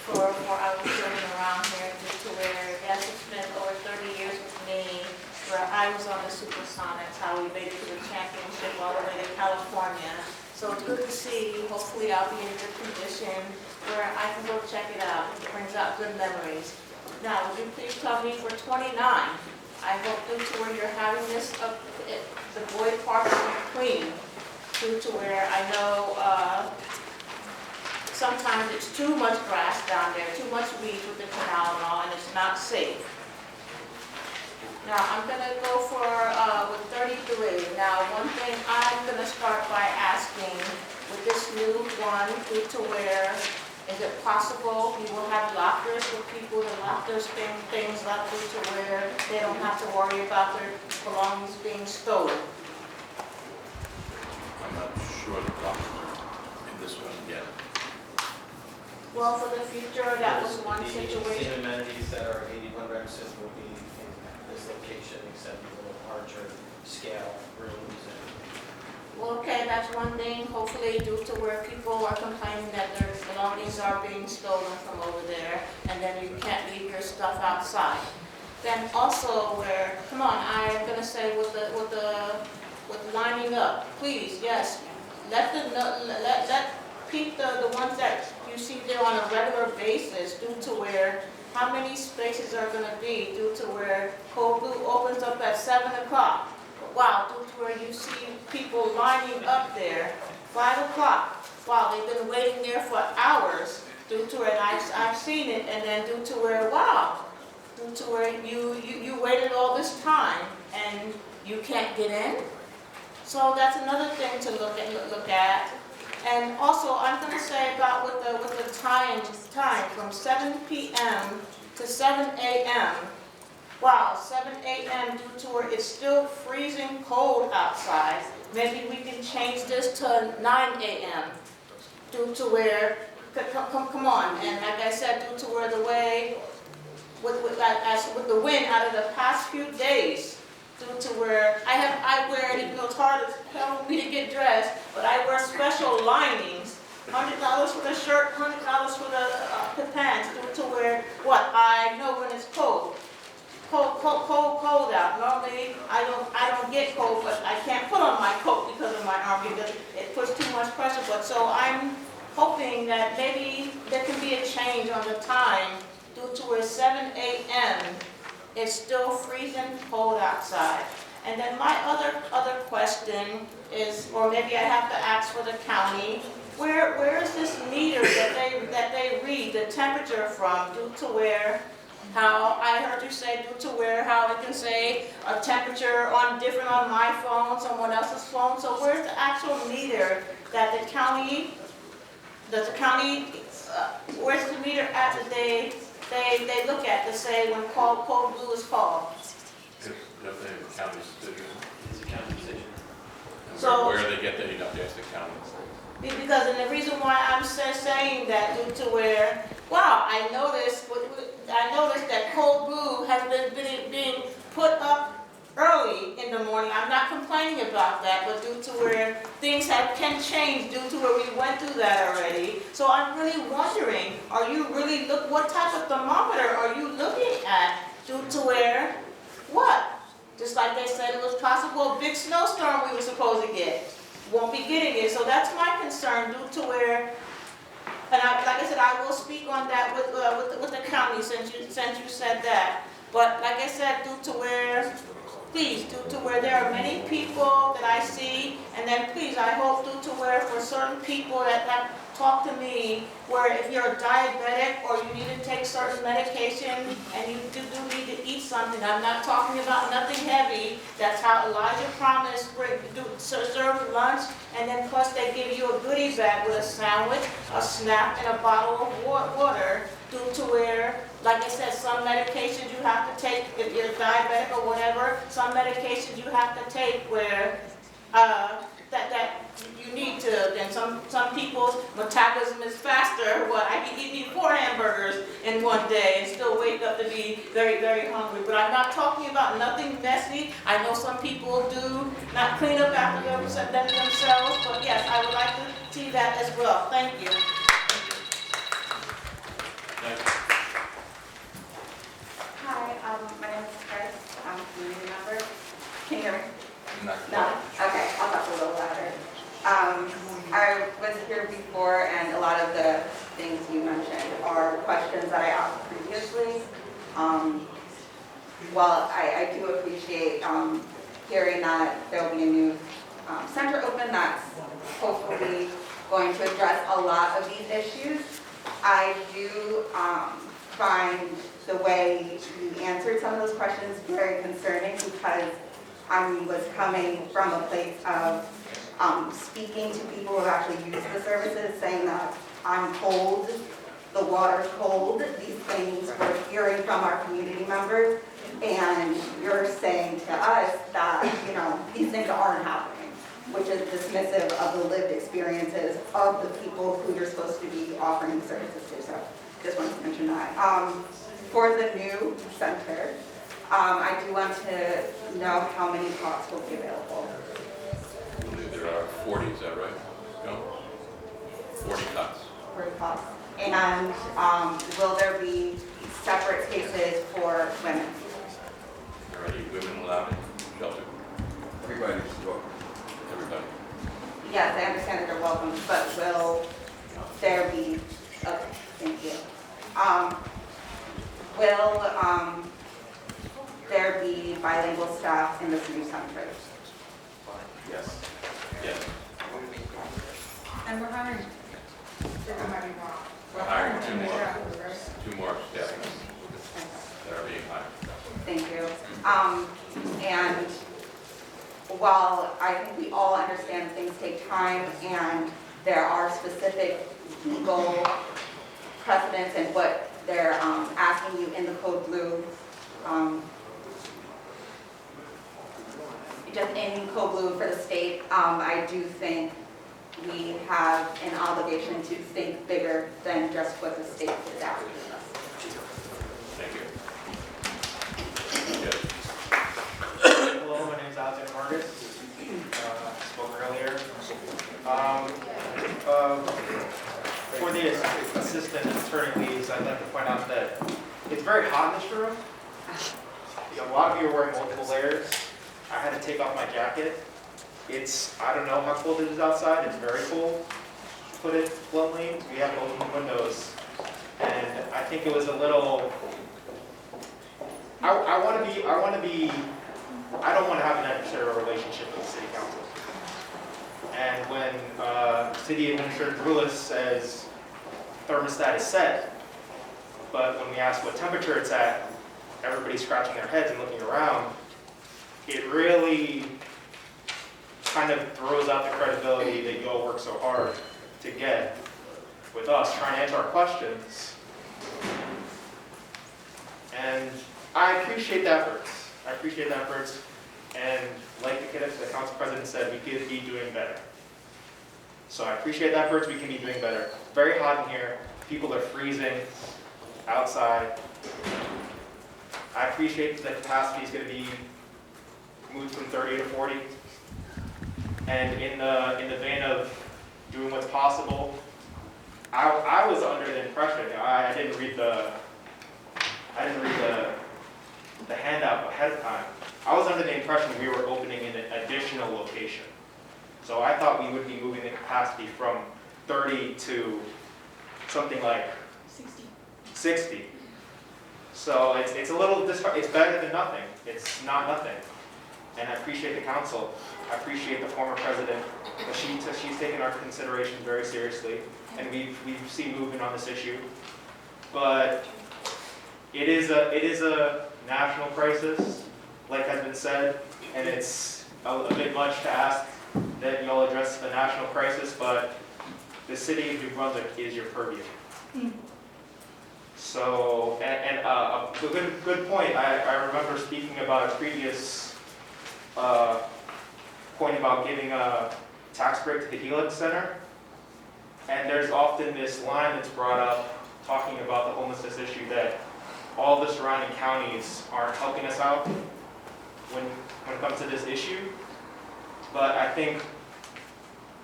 for I was journeying around here due to where, yes, it's been over 30 years with me, where I was on the Supersonics, how we made it to the championship all the way to California. So it's good to see. Hopefully I'll be in good condition where I can go check it out. It brings out good memories. Now, would you please tell me for 29, I hope due to where you're having this up, the Boyd Park is clean, due to where I know sometimes it's too much grass down there, too much weeds with the canal and all, and it's not safe. Now, I'm going to go for with 33. Now, one thing I'm going to start by asking with this new one, due to where, is it possible we will have lockers for people to lock their things up due to where they don't have to worry about their belongings being stolen? I'm not sure the problem in this one yet. Well, for the future, that was one The situation. same amenities that are 81 Remsen will be in this location, except a little larger scale rooms and Well, okay, that's one thing. Hopefully, due to where people are complaining that their belongings are being stolen from over there, and then you can't leave your stuff outside. Then also where, come on, I'm gonna say with lining up, please, yes, let the ones that you see there on a regular basis, due to where how many spaces are gonna be, due to where Cold Blue opens up at 7 o'clock. Wow, due to where you see people lining up there, 5 o'clock. Wow, they've been waiting there for hours due to where, and I've seen it, and then due to where, wow, due to where you waited all this time and you can't get in. So that's another thing to look at. And also, I'm going to say about with the time from 7 p.m. to 7 a.m. Wow, 7 a.m. due to where it's still freezing cold outside. Maybe we can change this to 9 a.m. due to where come on, and like I said, due to where the way, with the wind out of the past few days, due to where I wear, even though it's hard for me to get dressed, but I wear special linings, $100 for the shirt, $100 for the pants, due to where, I know when it's cold out. Normally, I don't get cold, but I can't put on my coat because of my arm, because it puts too much pressure. But so I'm hoping that maybe there can be a change on the time due to where 7 a.m. it's still freezing cold outside. And then my other question is, or maybe I have to ask for the county, where is this meter that they read the temperature from, due to where, how I heard you say, due to where, how it can say a temperature different on my phone, someone else's phone. So where's the actual meter that the county, where's the meter at that they look at to say when cold blue is called? If the county's decision. It's a county decision. So- Where they get that, you'd have to ask the county. Because, and the reason why I'm saying that, due to where, I noticed that cold blue has been being put up early in the morning. I'm not complaining about that, but due to where things can change due to where we went through that already. So I'm really wondering, what type of thermometer are you looking at, due to where, just like they said it was possible a big snowstorm we were supposed to get. Won't be getting it. So that's my concern, due to where, and like I said, I will speak on that with the county since you said that. But like I said, due to where there are many people that I see, and then please, I hope due to where for certain people that have talked to me, where if you're diabetic or you need to take certain medication and you do need to eat something, I'm not talking about nothing heavy. That's how Elijah promised, serve lunch, and then plus they give you a goodie bag with a sandwich, a snack, and a bottle of water, due to where, like I said, some medications you have to take if you're diabetic or whatever. Some medications you have to take where that you need to. Then some people's metabolism is faster. I can eat 4 hamburgers in one day and still wake up to be very, very hungry. But I'm not talking about nothing messy. I know some people do not clean up after themselves. But yes, I would like to see that as well. Thank you. Hi, my name is Chris. I'm a community member. Can you hear me? No? Okay, I'll talk a little louder. I was here before, and a lot of the things you mentioned are questions that I asked previously. While I do appreciate hearing that there will be a new center open that's hopefully going to address a lot of these issues, I do find the way you answered some of those questions very concerning, because I was coming from a place of speaking to people who actually use the services, saying that I'm cold, the water's cold, these things we're hearing from our community members, and you're saying to us that, these things aren't happening, which is dismissive of the lived experiences of the people who you're supposed to be offering the services to. So just wanted to mention that. For the new center, I do want to know how many cots will be available. I believe there are 40, is that right? No? 40 cots. 40 cots. And will there be separate spaces for women? Are any women allowed in shelter? Everybody's welcome. Everybody. Yes, I understand that they're welcome, but will there be, okay, thank you. Will there be bilingual staff in this new center? Yes. Yes. And we're hiring. We're hiring 2 more staff members that are being hired. Thank you. And while I think we all understand things take time and there are specific legal precedents and what they're asking you in the Code Blue, just in Code Blue for the state, I do think we have an obligation to think bigger than just what the state is asking us. Thank you. Hello, my name is Alexander Vargas. Spoke earlier. For the assistant attorney leaves, I'd like to point out that it's very hot in this room. A lot of you are wearing multiple layers. I had to take off my jacket. I don't know how cold it is outside. It's very cold, to put it bluntly. We have open windows. And I think it was a little, I don't want to have an adversarial relationship with the city council. And when City Administrator Rulis says thermostat is set, but when we ask what temperature it's at, everybody's scratching their heads and looking around, it really kind of throws out the credibility that you all work so hard to get with us trying to answer our questions. And I appreciate the efforts. I appreciate the efforts. And like the council president said, we could be doing better. So I appreciate the efforts. We can be doing better. Very hot in here. People are freezing outside. I appreciate that the capacity is going to be moved from 30 to 40. And in the vein of doing what's possible, I was under the impression, I didn't read the handout ahead of time. I was under the impression we were opening in an additional location. So I thought we would be moving the capacity from 30 to something like 60. So it's a little, it's better than nothing. It's not nothing. And I appreciate the council. I appreciate the former president. She's taken our considerations very seriously, and we've seen movement on this issue. But it is a national crisis, like has been said, and it's a bit much to ask that you all address a national crisis, but the city of New Brunswick is your purview. So, and a good point. I remember speaking about a previous point about giving a tax break to the Helix Center, and there's often this line that's brought up talking about the homelessness issue that all the surrounding counties aren't helping us out when it comes to this issue. But I think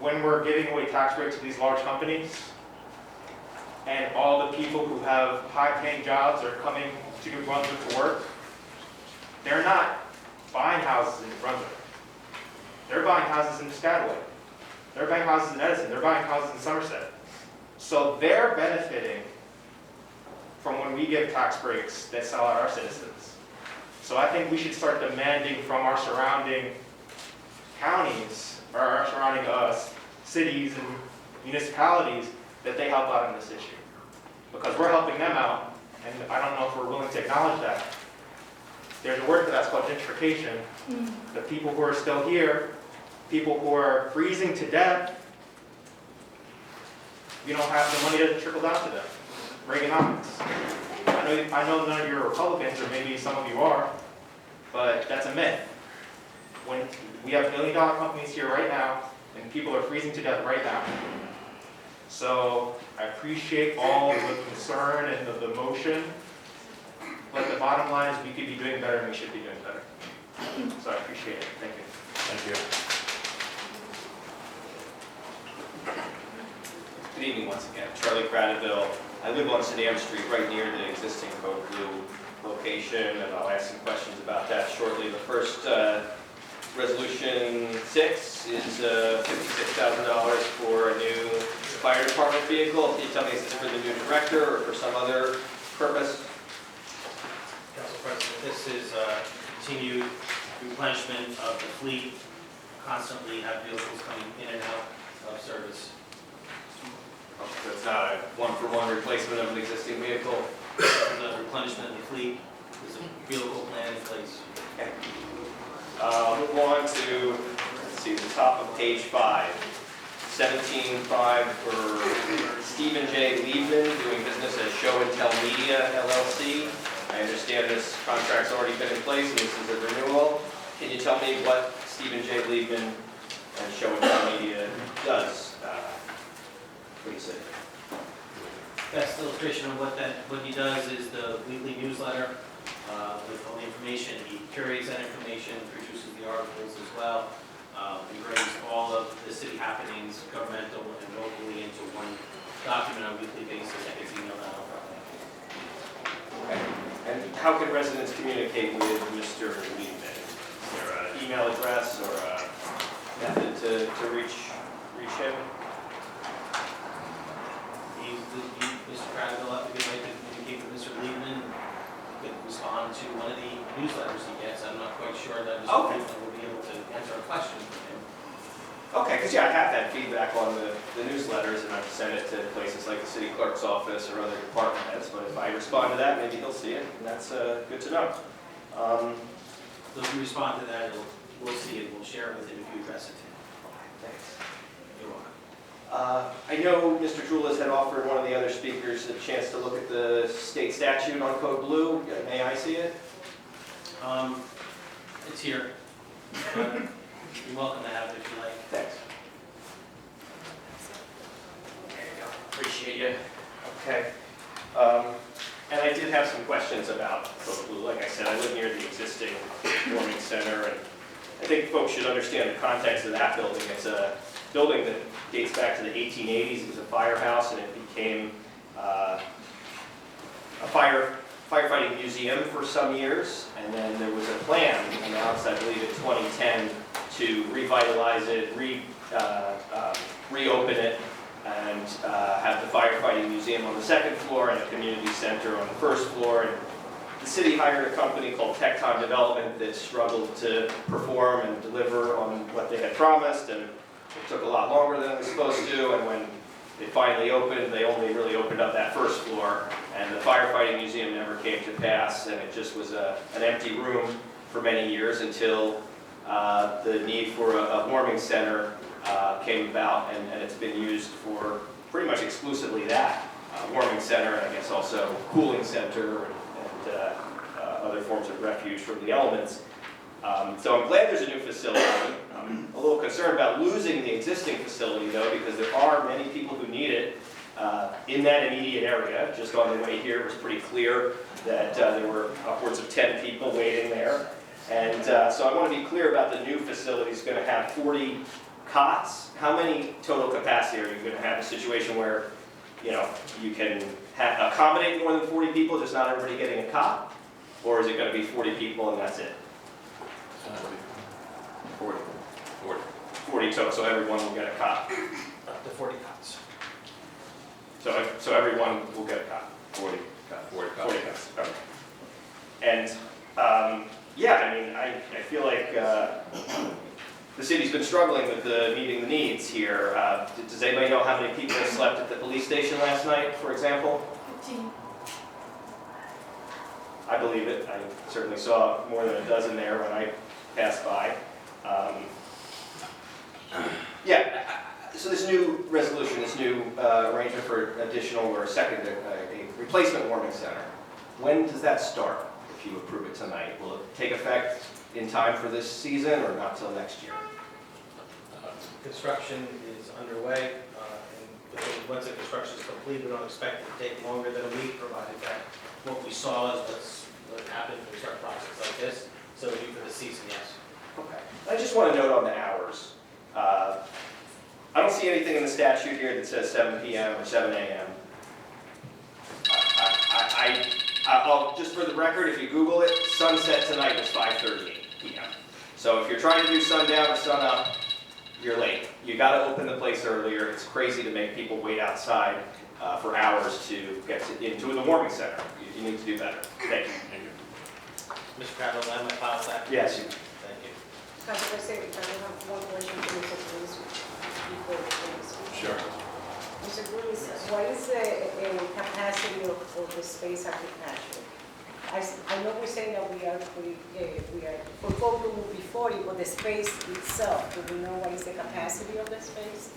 when we're giving away tax breaks to these large companies, and all the people who have high-paying jobs are coming to New Brunswick to work, they're not buying houses in New Brunswick. They're buying houses in Piscataway. They're buying houses in Edison. They're buying houses in Somerset. So they're benefiting from when we give tax breaks that sell out our citizens. So I think we should start demanding from our surrounding counties, or our surrounding cities and municipalities, that they help out on this issue. Because we're helping them out, and I don't know if we're willing to acknowledge that. There's a word for that, it's called gentrification. The people who are still here, people who are freezing to death, we don't have the money to trickle down to them. Reaganomics. I know none of you are Republicans, or maybe some of you are, but that's a myth. When we have $1 million companies here right now, and people are freezing to death right now. So I appreciate all of the concern and the motion, but the bottom line is we could be doing better and we should be doing better. So I appreciate it. Thank you. Thank you. Good evening once again. Charlie Cradaville. I live on St. Anne Street, right near the existing Code Blue location, and I'll ask some questions about that shortly. The first, Resolution 6 is $56,000 for a new fire department vehicle. Can you tell me, is this for the new director or for some other purpose? Council President, this is continued replenishment of the fleet. Constantly have vehicles coming in and out of service. So it's not a one-for-one replacement of an existing vehicle? The replenishment of the fleet, there's a vehicle plan in place. Okay. I'll move on to, let's see, the top of page 5. 17.5 for Stephen J. Liebman, doing business as Show and Tell Media, LLC. I understand this contract's already been in place and this is a renewal. Can you tell me what Stephen J. Liebman and Show and Tell Media does? Please say. Best illustration of what he does is the weekly newsletter with all the information. He curates that information, produces the articles as well. He brings all of the city happenings, governmental and locally, into one document on a weekly basis that gets emailed out. Okay. And how can residents communicate with Mr. Liebman? Is there an email address or a method to reach him? Mr. Crowder will have to be able to communicate with Mr. Liebman. He could respond to one of the newsletters he gets. I'm not quite sure that Mr. Liebman will be able to answer a question from him. Okay, because yeah, I have that feedback on the newsletters, and I've sent it to places like the city clerk's office or other department heads, but if I respond to that, maybe he'll see it, and that's good to know. So if you respond to that, we'll see it, we'll share it with him if you address it to him. Thanks. You're welcome. I know Mr. Trulis had offered one of the other speakers a chance to look at the state statute on Code Blue. May I see it? It's here. You're welcome to have it if you like. Thanks. There you go. Appreciate you. Okay. And I did have some questions about Code Blue. Like I said, I live near the existing warming center, and I think folks should understand the context of that building. It's a building that dates back to the 1880s. It was a firehouse, and it became a firefighting museum for some years. And then there was a plan announced, I believe, in 2010 to revitalize it, reopen it, and have the firefighting museum on the second floor and a community center on the first floor. And the city hired a company called Tecton Development that struggled to perform and deliver on what they had promised, and it took a lot longer than it was supposed to. And when it finally opened, they only really opened up that first floor, and the firefighting museum never came to pass, and it just was an empty room for many years until the need for a warming center came about, and it's been used for pretty much exclusively that. Warming center, and I guess also cooling center, and other forms of refuge from the elements. So I'm glad there's a new facility. I'm a little concerned about losing the existing facility, though, because there are many people who need it in that immediate area. Just on the way here, it was pretty clear that there were upwards of 10 people waiting there. And so I want to be clear about the new facility. It's going to have 40 cots. How many total capacity are you going to have? A situation where, you can accommodate more than 40 people, just not everybody getting a cot? Or is it going to be 40 people and that's it? 40 total, so everyone will get a cot. Up to 40 cots. So everyone will get a cot. 40 cots. Okay. And yeah, I mean, I feel like the city's been struggling with meeting the needs here. Does anybody know how many people slept at the police station last night, for example? 15. I believe it. I certainly saw more than a dozen there when I passed by. Yeah, so this new resolution, this new arrangement for additional or a replacement warming center, when does that start if you approve it tonight? Will it take effect in time for this season or not till next year? Construction is underway, and once the construction is complete, we don't expect it to take longer than a week, provided that what we saw is what happened when we start a process like this. So we do for the season, yes. Okay. I just want to note on the hours. I don't see anything in the statute here that says 7 p.m. or 7 a.m. I'll just for the record, if you Google it, sunset tonight was 5:38 p.m. So if you're trying to do sundown or sunup, you're late. You got to open the place earlier. It's crazy to make people wait outside for hours to get into the warming center. You need to do better. Thank you. Mr. Crowder, will I have my file back? Yes. Thank you. Council President, I have one question to Mr. Cruz before the close. Sure. Mr. Cruz, what is the capacity of the space at the patio? I know we're saying that we are proposed to move before it, but the space itself, do we know what is the capacity of the space?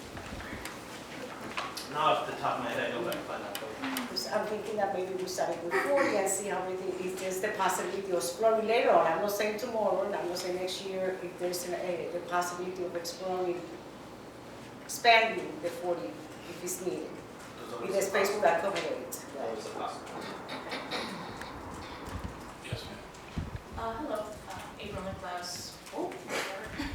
Not off the top of my head, I know that I can find out for you. Because I'm thinking that maybe we start with 40 and see how everything is. There's the possibility of exploring later on. I'm not saying tomorrow, and I'm not saying next year, if there's the possibility of expanding the 40 if it's needed, if the space will accommodate. Always a possibility. Yes, Hello, April Nicklaus. Oh,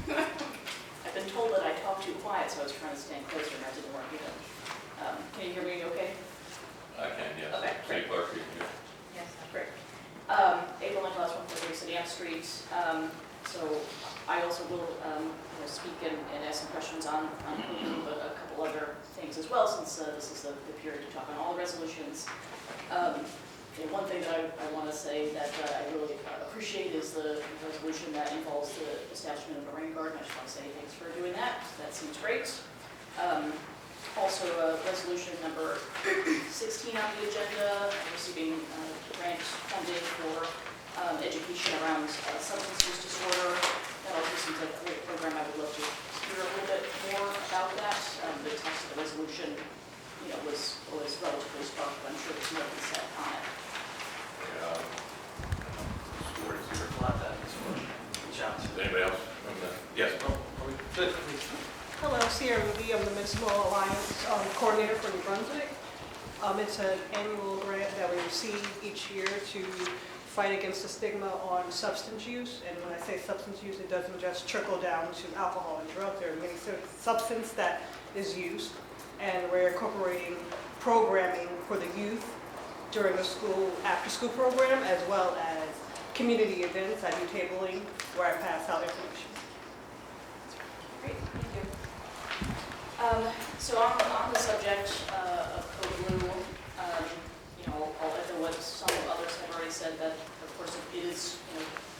I've been told that I talk too quiet, so I was trying to stand closer and that didn't work either. Can you hear me okay? I can, yes. Okay, City Clerk, you can hear. Yes, great. April Nicklaus, 143 City F Street. So I also will speak and ask some questions on Hulu, but a couple other things as well, since this is the period to talk on all resolutions. And one thing that I want to say that I really appreciate is the resolution that involves the establishment of a rain garden. I just want to say thanks for doing that. That seems great. Also, resolution number 16 on the agenda, receiving grant funding for education around substance use disorder. That also seems like a great program. I would love to hear a little bit more about that. The text of the resolution, was relatively sparse, but I'm sure there's more to be said on it. Stuart is here. A lot of that is for reach out to. Anybody else? Yes. Good, please. Hello, Sierra Ruby. I'm the Municipal Alliance Coordinator for New Brunswick. It's an annual grant that we receive each year to fight against the stigma on substance use. And when I say substance use, it doesn't just trickle down to alcohol and drugs. There are many substances that is used. And we're incorporating programming for the youth during the school, after-school program, as well as community events. I do tabling where I pass out information. Great, thank you. So on the subject of Code Blue, I'll echo what some others have already said, that of course it is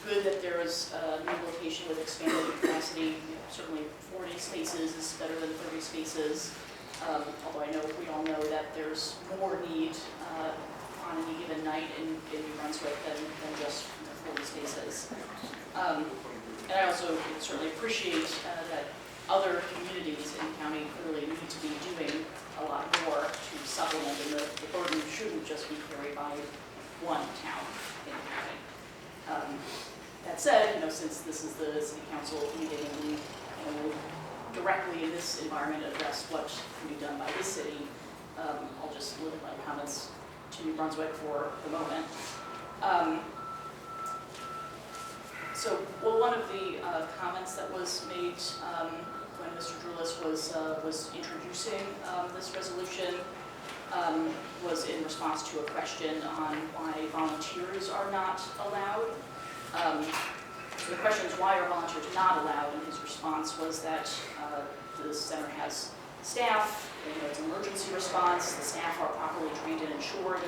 good that there is a new location with expanded capacity. Certainly 40 spaces is better than 30 spaces, although I know we all know that there's more need on any given night in New Brunswick than just 40 spaces. And I also certainly appreciate that other communities in the county clearly need to be doing a lot more to supplement, and the burden shouldn't just be carried by one town in the county. That said, since this is the city council meeting and we will directly in this environment address what can be done by this city, I'll just limit my comments to New Brunswick for the moment. One of the comments that was made when Mr. Drulis was introducing this resolution was in response to a question on why volunteers are not allowed. The question is, why are volunteers not allowed? And his response was that the center has staff, it's an emergency response, the staff are properly trained and insured.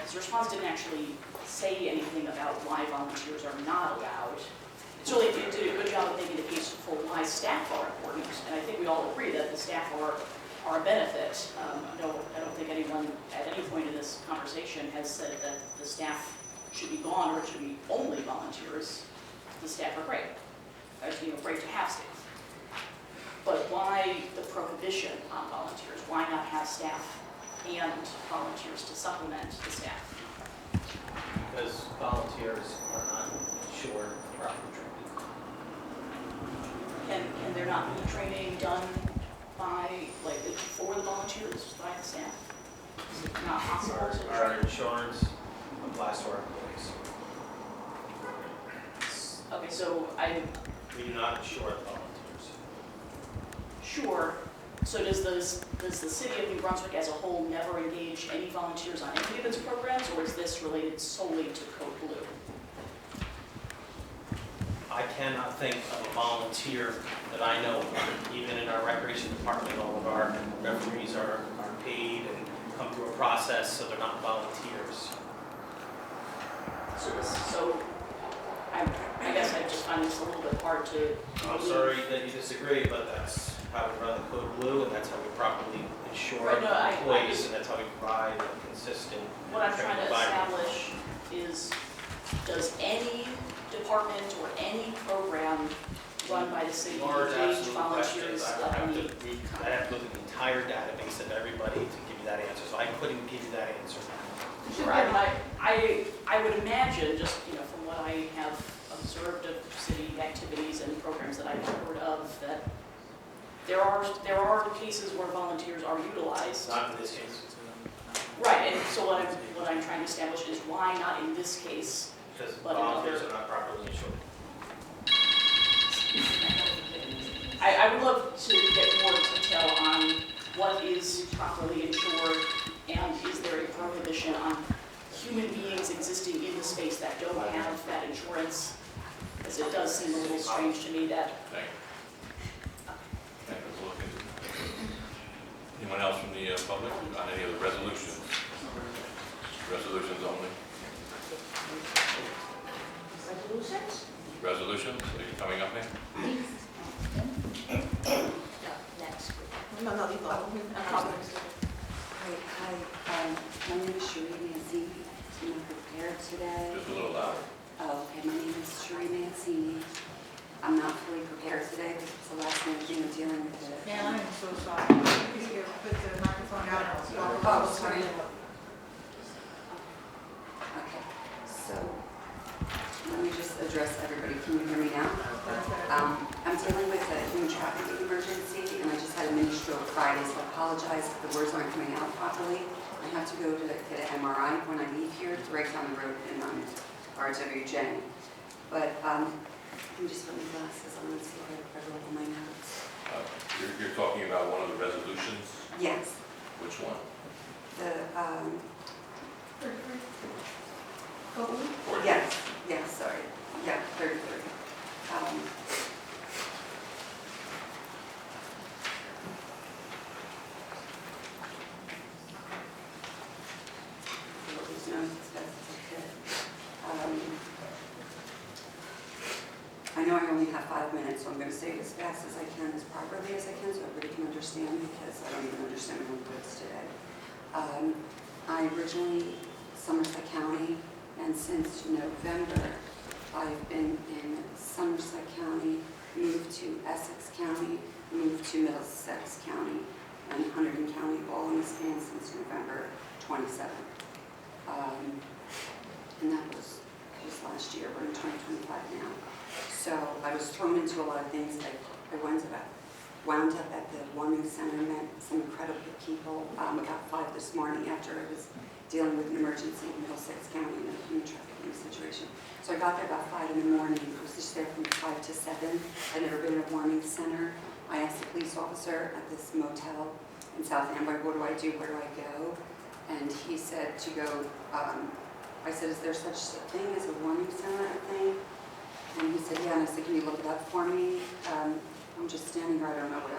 His response didn't actually say anything about why volunteers are not allowed. It's really did a good job of making the case for why staff are important, and I think we all agree that the staff are a benefit. I don't think anyone at any point in this conversation has said that the staff should be gone or it should be only volunteers. The staff are great. It's great to have staff. But why the prohibition on volunteers? Why not have staff and volunteers to supplement the staff? Because volunteers are not insured proper training. Can there not be training done by, for the volunteers, by the staff? Is it not possible to train? Our insurance applies to our employees. Okay, so We do not insure the volunteers. Sure. So does the city of New Brunswick as a whole never engage any volunteers on any of its programs, or is this related solely to Code Blue? I cannot think of a volunteer that I know of. Even in our recreation department, all of our referees are paid and come through a process, so they're not volunteers. So I guess I just find this a little bit hard to I'm sorry that you disagree, but that's how we run the Code Blue, and that's how we properly insure Right, no, employees, and that's how we provide a consistent. What I'm trying to environment. establish is, does any department or any program run by the city Large engage absolute volunteers questions. that I need? have to look at the entire database of everybody to give you that answer, so I couldn't give you that answer. Sure, I would imagine, just from what I have observed of city activities and programs that I've heard of, that there are cases where volunteers are utilized. Not in this case. Right, and so what I'm trying to establish is why not in this case, Because but in volunteers other. are not properly insured. I would love to get more detail on what is properly insured, and is there a prohibition on human beings existing in the space that don't have that insurance? Because it does seem a little strange to me that. Thank you. Thank you. We'll look into it. Anyone else from the public on any of the resolutions? Resolutions only? Resolutions? Resolutions, are you coming up here? Next. No, you go. Hi, my name is Sheree Mancini. I'm prepared today. Just a little louder. Oh, okay, my name is Sheree Mancini. I'm not fully prepared today because it's the last minute thing of dealing with it. Man, I am so sorry. Please put the microphone down. Oh, sorry. Okay, so let me just address everybody. Can you hear me now? I'm dealing with a human trafficking emergency, and I just had a mini stroke Friday, so I apologize if the words aren't coming out properly. I have to go to get an MRI when I leave here. It's right down the road in RWJ. But let me just put my glasses on and see if I wrote all my notes. You're talking about one of the resolutions? Yes, Which one? the, Or- yes, sorry. Yeah, 33. These notes as best as I could. I know I only have 5 minutes, so I'm going to say it as fast as I can, as properly as I can, so everybody can understand, because I don't even understand my own words today. I originally Somerset County, and since November, I've been in Somerset County, moved to Essex County, moved to Middlesex County, and Hunterdon County, all in the span since November 27th. And that was just last year. We're in 2025 now. So I was thrown into a lot of things. I wound up at the warming center, met some incredible people. About 5 this morning after I was dealing with an emergency in Middlesex County in a human trafficking situation. So I got there about 5 in the morning. I was just there from 5 to 7. I'd never been in a warming center. I asked the police officer at this motel in South Amboy, what do I do, where do I go? And he said to go, I said, is there such a thing as a warming center, I think? And he said, yeah, and I said, can you look it up for me? I'm just standing here, I don't know what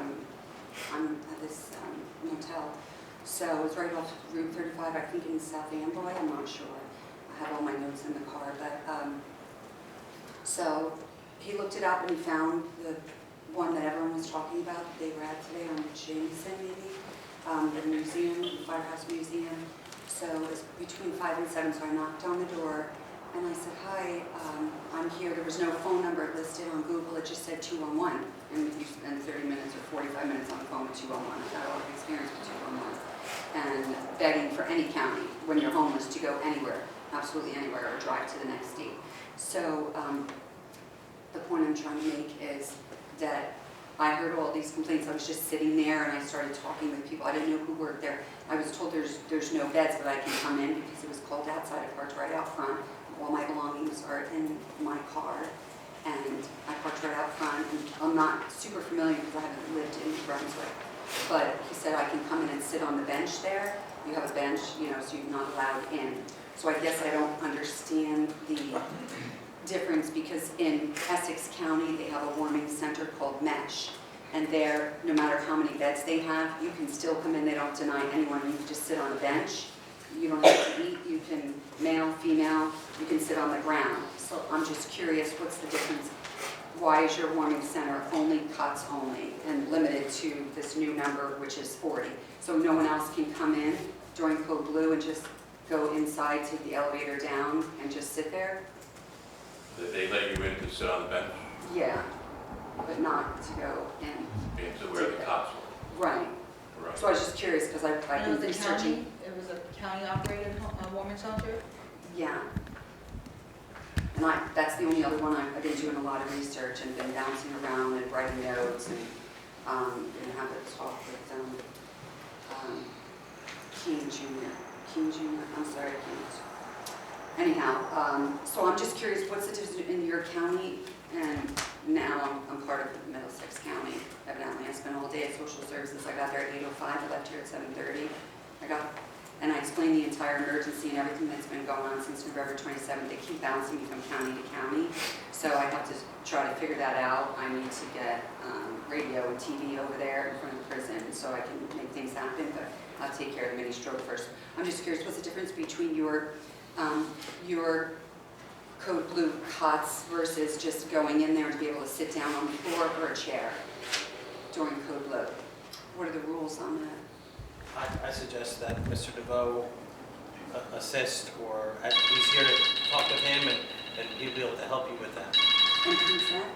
I'm at this motel. So it was right off Route 35, I think in South Amboy, I'm not sure. I have all my notes in the car, but, so he looked it up and he found the one that everyone was talking about that they were at today on Jameson, maybe, the museum, the Firehouse Museum. So it was between 5 and 7, so I knocked on the door and I said, hi, I'm here. There was no phone number listed on Google, it just said 211. And you spend 30 minutes or 45 minutes on the phone with 211. I've got a lot of experience with 211. And begging for any county when you're homeless to go anywhere, absolutely anywhere, or drive to the next state. So the point I'm trying to make is that I heard all these complaints. I was just sitting there and I started talking with people. I didn't know who worked there. I was told there's no beds, but I can come in because it was cold outside. I parked right out front. All my belongings are in my car, and I parked right out front. And I'm not super familiar because I haven't lived in New Brunswick, but he said I can come in and sit on the bench there. You have a bench, you know, so you're not allowed in. So I guess I don't understand the difference, because in Essex County they have a warming center called Mesh, and there, no matter how many beds they have, you can still come in. They don't deny anyone. You can just sit on a bench. You don't have to eat. You can, male, female, you can sit on the ground. So I'm just curious, what's the difference? Why is your warming center only cots only and limited to this new number, which is 40? So no one else can come in during Code Blue and just go inside, take the elevator down, and just sit there? They let you in to sit on the bench? Yeah, but not to go in. Into where the cops were? Right. Right. So I was just curious, because I've been the researching. county, it was a county-operated warming shelter? Yeah. And that's the only other one. I've been doing a lot of research and been bouncing around and writing notes and and have a talk with King Jr., I'm sorry, King. Anyhow, so I'm just curious, what's the difference in your county and now I'm part of Middlesex County, evidently. I spent all day at social services. I got there at 8:05, I left here at 7:30. And I explained the entire emergency and everything that's been going on since November 27th. They keep bouncing me from county to county, so I have to try to figure that out. I need to get radio and TV over there in front of the prison so I can make things happen, but I'll take care of the mini stroke first. I'm just curious, what's the difference between your Code Blue cots versus just going in there to be able to sit down on the floor or a chair during Code Blue? What are the rules on that? I suggest that Mr. DeVoe assist, or he's here to talk with him, and he'll be able to help you with that. And who's that?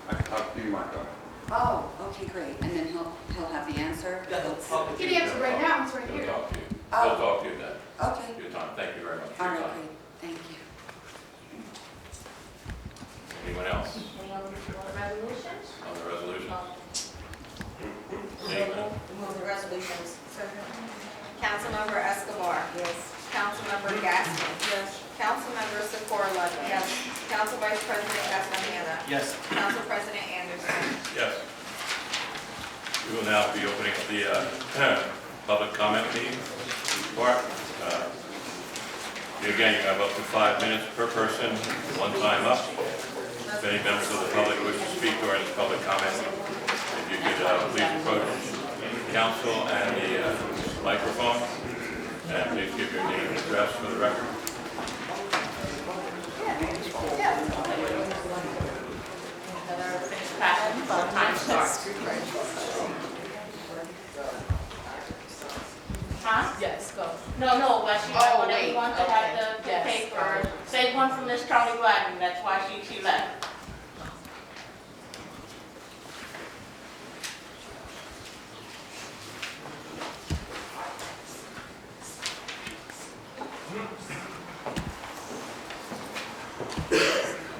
I can talk to you, Michael. Oh, okay, great. And then he'll have the answer? He can answer right now, it's right He'll here. talk to you. Oh. He'll talk to you then. Okay. Your time. Thank you very much for All your right, time. great. Thank you. Anyone else Any other resolutions? on the resolution? Move the resolutions. Councilmember Escobar. Yes. Councilmember Gaskin. Yes. Councilmember Secor Ludwig. Yes. Council Vice President Castaneda. Yes. Council President Anderson. Yes. We will now be opening up the public comment meeting part. Again, you have up to 5 minutes per person, one time up. If any members of the public wish to speak during this public comment, if you could please approach council and the microphone, and please give your name and address for the record. Time starts. Huh? Yes, go. No, but she might want wait, everyone to have the yes, paper. Save one from Miss Charlie Gladden, that's why she left.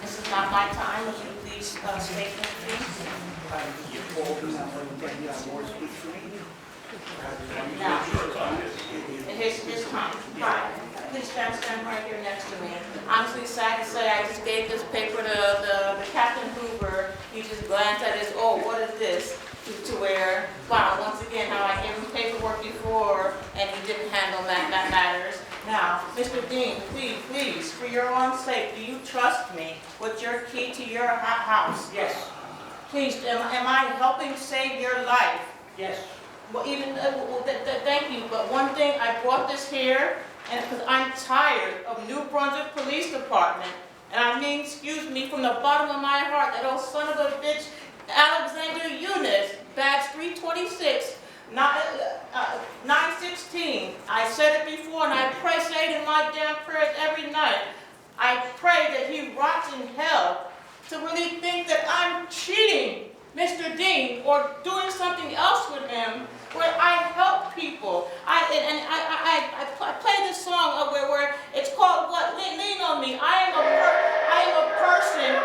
This is not my time, would you please state your name? Now, it is his time. Hi, please stand right here next to me. Honestly, sad to say, I just gave this paper to the Captain Hoover. He just glanced at his, oh, what is this? To where, wow, once again, how I gave him paperwork before and he didn't handle that matters. Now, Mr. Dean, please, for your own sake, do you trust me with your key to your house? Yes. Please, am I helping save your life? Yes. Well, even, thank you, but one thing, I brought this here, and because I'm tired of New Brunswick Police Department, and I mean, excuse me, from the bottom of my heart, that old son of a bitch, Alexander Eunice, badge 326, 916. I said it before, and I say it in my damn prayers every night. I pray that he rots in hell to really think that I'm cheating Mr. Dean or doing something else with him where I help people. I play this song where it's called what? Lean on me. I am a person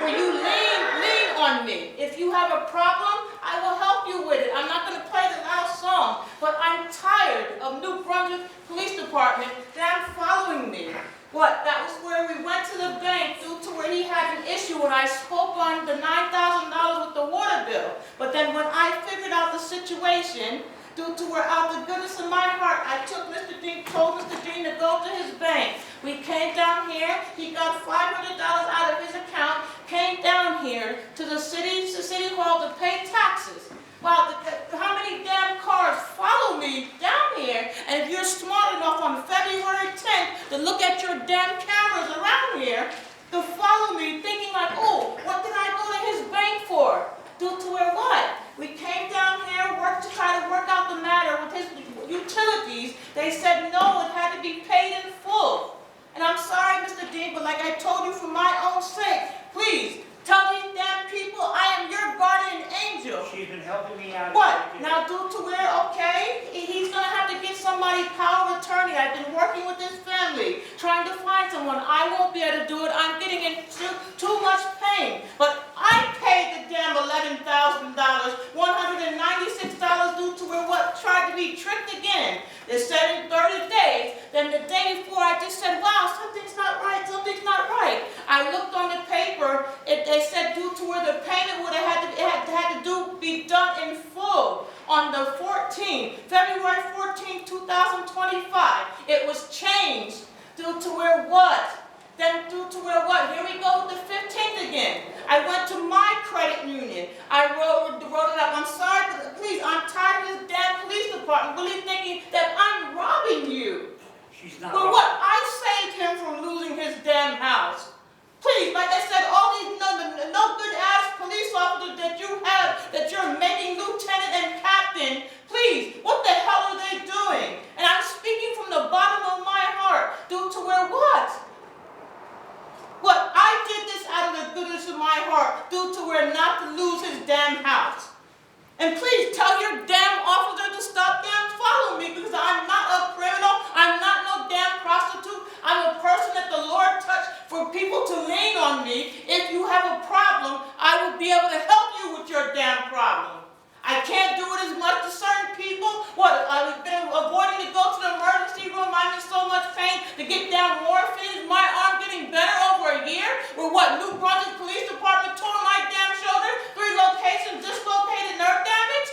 where you lean on me. If you have a problem, I will help you with it. I'm not going to play the loud song, but I'm tired of New Brunswick Police Department that following me. What? That was where we went to the bank due to where he had an issue when I spoke on the $9,000 with the water bill. But then when I figured out the situation, due to where out the goodness of my heart, I told Mr. Dean to go to his bank. We came down here, he got $500 out of his account, came down here to the city hall to pay taxes. Wow, how many damn cars follow me down here? And if you're smart enough on February 10th to look at your damn cameras around here, to follow me thinking like, oh, what did I go to his bank for? Due to where what? We came down here, worked to try to work out the matter with his utilities. They said no, it had to be paid in full. And I'm sorry, Mr. Dean, but like I told you for my own sake, please, tell these damn people I am your guardian angel. She's been helping me out. What? Now due to where, okay, he's going to have to get somebody power of attorney. I've been working with his family, trying to find someone. I won't be able to do it. I'm getting in too much pain. But I paid the damn of $11,000, $196 due to where what tried to be tricked again. They said in 30 days, then the day before I just said, wow, something's not right, something's not right. I looked on the paper, they said due to where the payment would have had to be done in full on the 14th, February 14, 2025. It was changed due to where what? Then due to where what? Here we go with the 15th again. I went to my credit union. I wrote it up. I'm sorry, but please, I'm tired of this damn police department really thinking that I'm robbing you. She's not. But what? I saved him from losing his damn house. Please, like I said, all these no good ass police officers that you have, that you're making lieutenant and captain, please, what the hell are they doing? And I'm speaking from the bottom of my heart, due to where what? What? I did this out of the goodness of my heart, due to where not to lose his damn house. And please tell your damn officer to stop damn following me, because I'm not a criminal, I'm not no damn prostitute, I'm a person that the Lord touched for people to lean on me. If you have a problem, I will be able to help you with your damn problem. I can't do it as much to certain people. What, I've been avoiding to go to the emergency room, I'm in so much pain to get down morphine. Is my arm getting better over a year? Or what, New Brunswick Police Department tore my damn shoulder, 3 locations, dislocated nerve damage?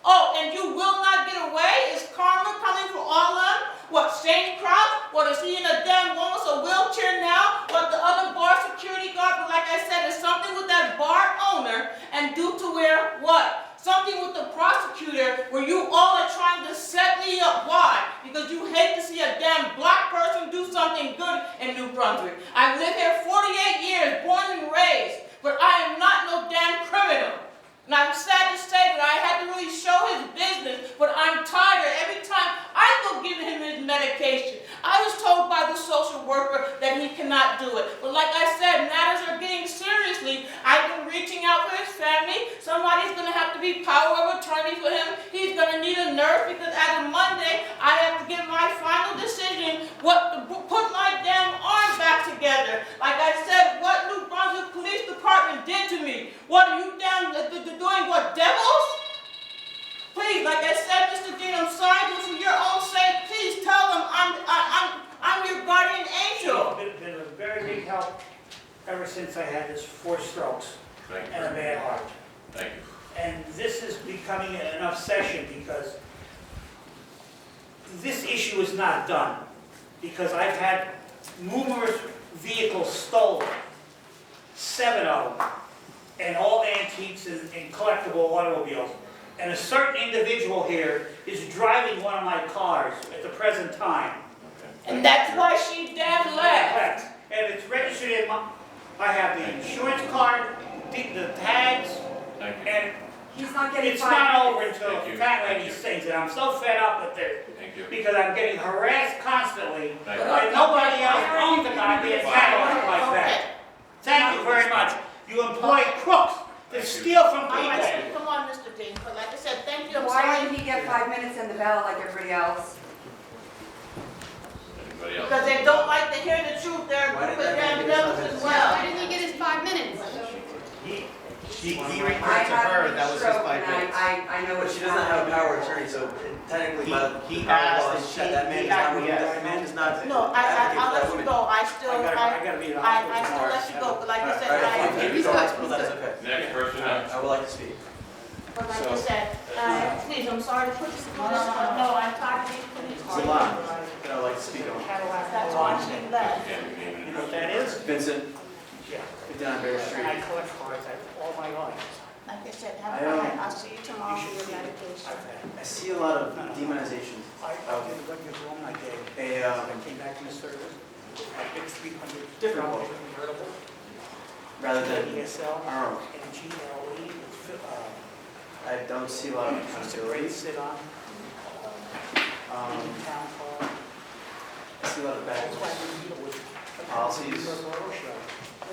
Oh, and you will not get away? Is karma coming for all of them? What, Shane Crouch? What, is he in a damn almost a wheelchair now? What, the other bar security guard? But like I said, there's something with that bar owner, and due to where, what? Something with the prosecutor where you all are trying to set me up. Why? Because you hate to see a damn black person do something good in New Brunswick. I've lived here 48 years, born and raised, but I am not no damn criminal. And I'm sad to say that I had to really show his business, but I'm tired every time I go give him his medication. I was told by the social worker that he cannot do it. But like I said, matters are getting seriously. I've been reaching out for his family. Somebody's going to have to be power of attorney for him. He's going to need a nurse because as of Monday, I have to get my final decision what to put my damn arm back together. Like I said, what New Brunswick Police Department did to me. What are you damn doing? What, devils? Please, like I said, Mr. Dean, I'm sorry, but for your own sake, please tell them I'm your guardian angel. It's been a very big help ever since I had this 4 strokes and a bad heart. Thank you. And this is becoming an obsession because this issue is not done. Because I've had numerous vehicles stolen, 7 of them, and all antiques and collectible automobiles. And a certain individual here is driving one of my cars at the present time. And that's why she damn left. And it's registered in my, I have the insurance card, the tags, and He's not getting it's 5 not over minutes. until the fat lady sings, and I'm so fed up with it. Because I'm getting harassed constantly, and nobody else owns the goddamn catalog like that. Thank you very much. You employ crooks to steal from All right, people. come on, Mr. Dean, but like I said, thank you. I'm Why sorry. didn't he get 5 minutes in the bell like everybody else? Anybody else? Because they don't like to hear the truth. They're Why did good that damn man get his devils 5 as minutes? well. Why didn't he get his 5 minutes? He I referred to her, had that a was his stroke 5 and minutes. I know But it's she doesn't have a power of attorney, so technically, by the He power asked law, and that man he is not, acquiesced. that man is not. No, I'll let you go. I gotta be in the hospital still tomorrow. let you go, but like I said, Alright, I, if you go to hospital, that is okay. Next person up. I would like to speak. but like I said, please, I'm sorry to put you through this, but no, I'm tired of these police. There's a lot that I would like to speak on. That's why she left. You know what that is? Vincent, Yeah. 59 Bear Street. I collect cards all my life. Like I said, have a good night. I'll see you tomorrow for your medication. I see a lot of demonization I of did what was wrong that day. a I came back from the service. I paid $300 Different one. convertible. rather than ESL our own. and GLE. I don't see a lot of It's a great accountability. sit on. Town car. I see a lot of bad That's why we deal with policies the Borough Show.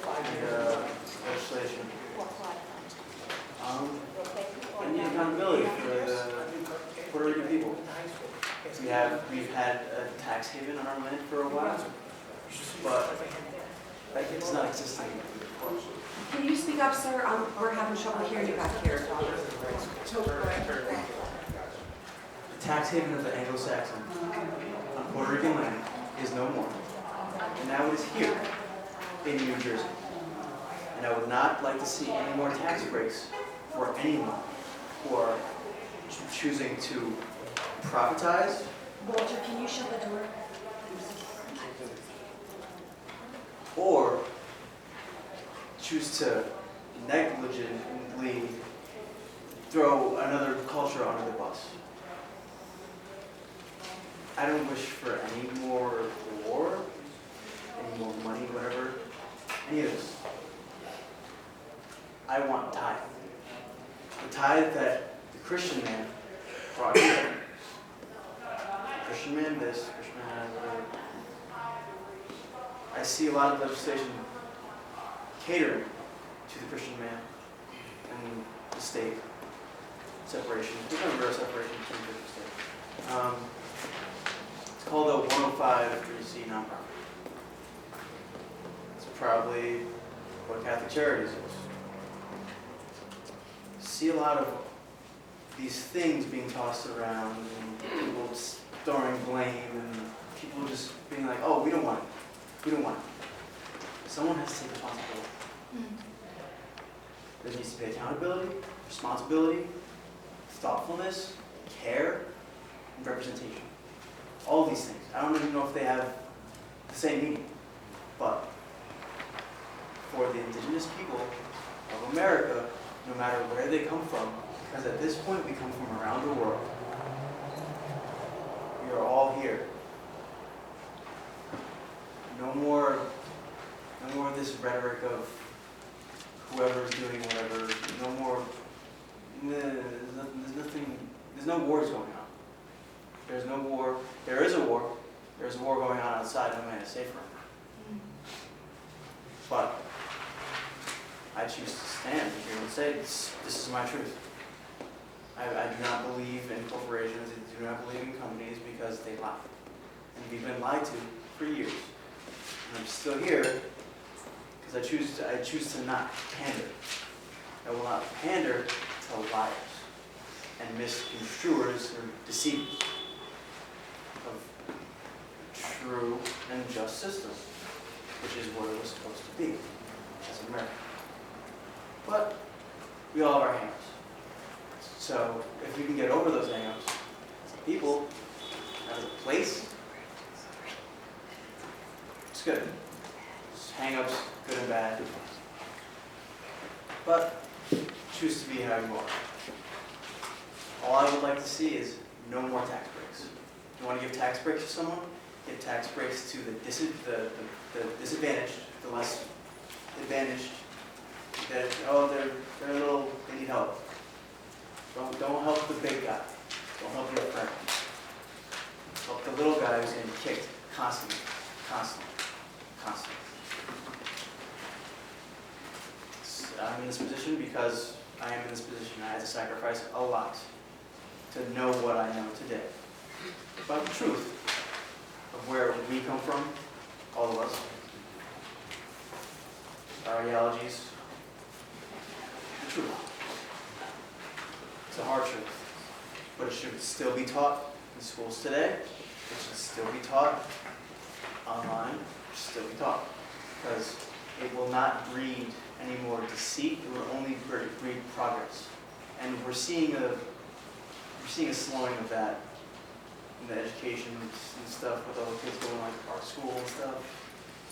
and legislation. I need accountability for the Puerto Rican people. We've had a tax haven on our land for a while, but Like, it's not existing. Can you speak up, sir? We're having trouble hearing you back here. The tax haven of the Anglo-Saxon on Puerto Rican land is no more. And now it is here in New Jersey. And I would not like to see any more tax breaks for anyone who are choosing to profitize. Walter, can you shut the door? Or choose to negligently throw another culture under the bus. I don't wish for any more war, any more money, whatever, any of this. I want tithe. The tithe that the Christian man brought here. Christian man this, Christian man that, whatever. I see a lot of legislation catering to the Christian man and the state separation. There's no real separation between church and state. It's called a 105(3)(c) nonprofit. It's probably what Catholic Charities is. See a lot of these things being tossed around and people throwing blame and people just being like, oh, we don't want it. We don't want it. Someone has to take responsibility. There needs to be accountability, responsibility, thoughtfulness, care, and representation. All these things. I don't even know if they have the same meaning, but for the indigenous people of America, no matter where they come from, because at this point we come from around the world, we are all here. No more of this rhetoric of whoever's doing whatever. No more. There's no wars going on. There's no war. There is a war. There's a war going on outside. No man is safe from. But I choose to stand here and say this is my truth. I do not believe in corporations. I do not believe in companies because they lie, and we've been lied to for years. And I'm still here because I choose to not pander. I will not pander to liars and misconstruers or deceivers of true and just system, which is what it was supposed to be as America. But we all have our hang-ups. So if we can get over those hang-ups as a people, as a place, it's good. Hang-ups, good and bad. But choose to be how you are. All I would like to see is no more tax breaks. If you want to give tax breaks to someone, give tax breaks to the disadvantaged, the less advantaged. That they're little, they need help. Don't help the big guy. Don't help your friend. Help the little guy who's getting kicked constantly. I'm in this position because I am in this position. I had to sacrifice a lot to know what I know today. About the truth of where we come from, all of us. Our ideologies. The truth. It's a hard truth. But it should still be taught in schools today. It should still be taught online. It should still be taught. Because it will not breed any more deceit. It will only breed progress. And we're seeing a slowing of that in the education and stuff with all the kids going like art school and stuff.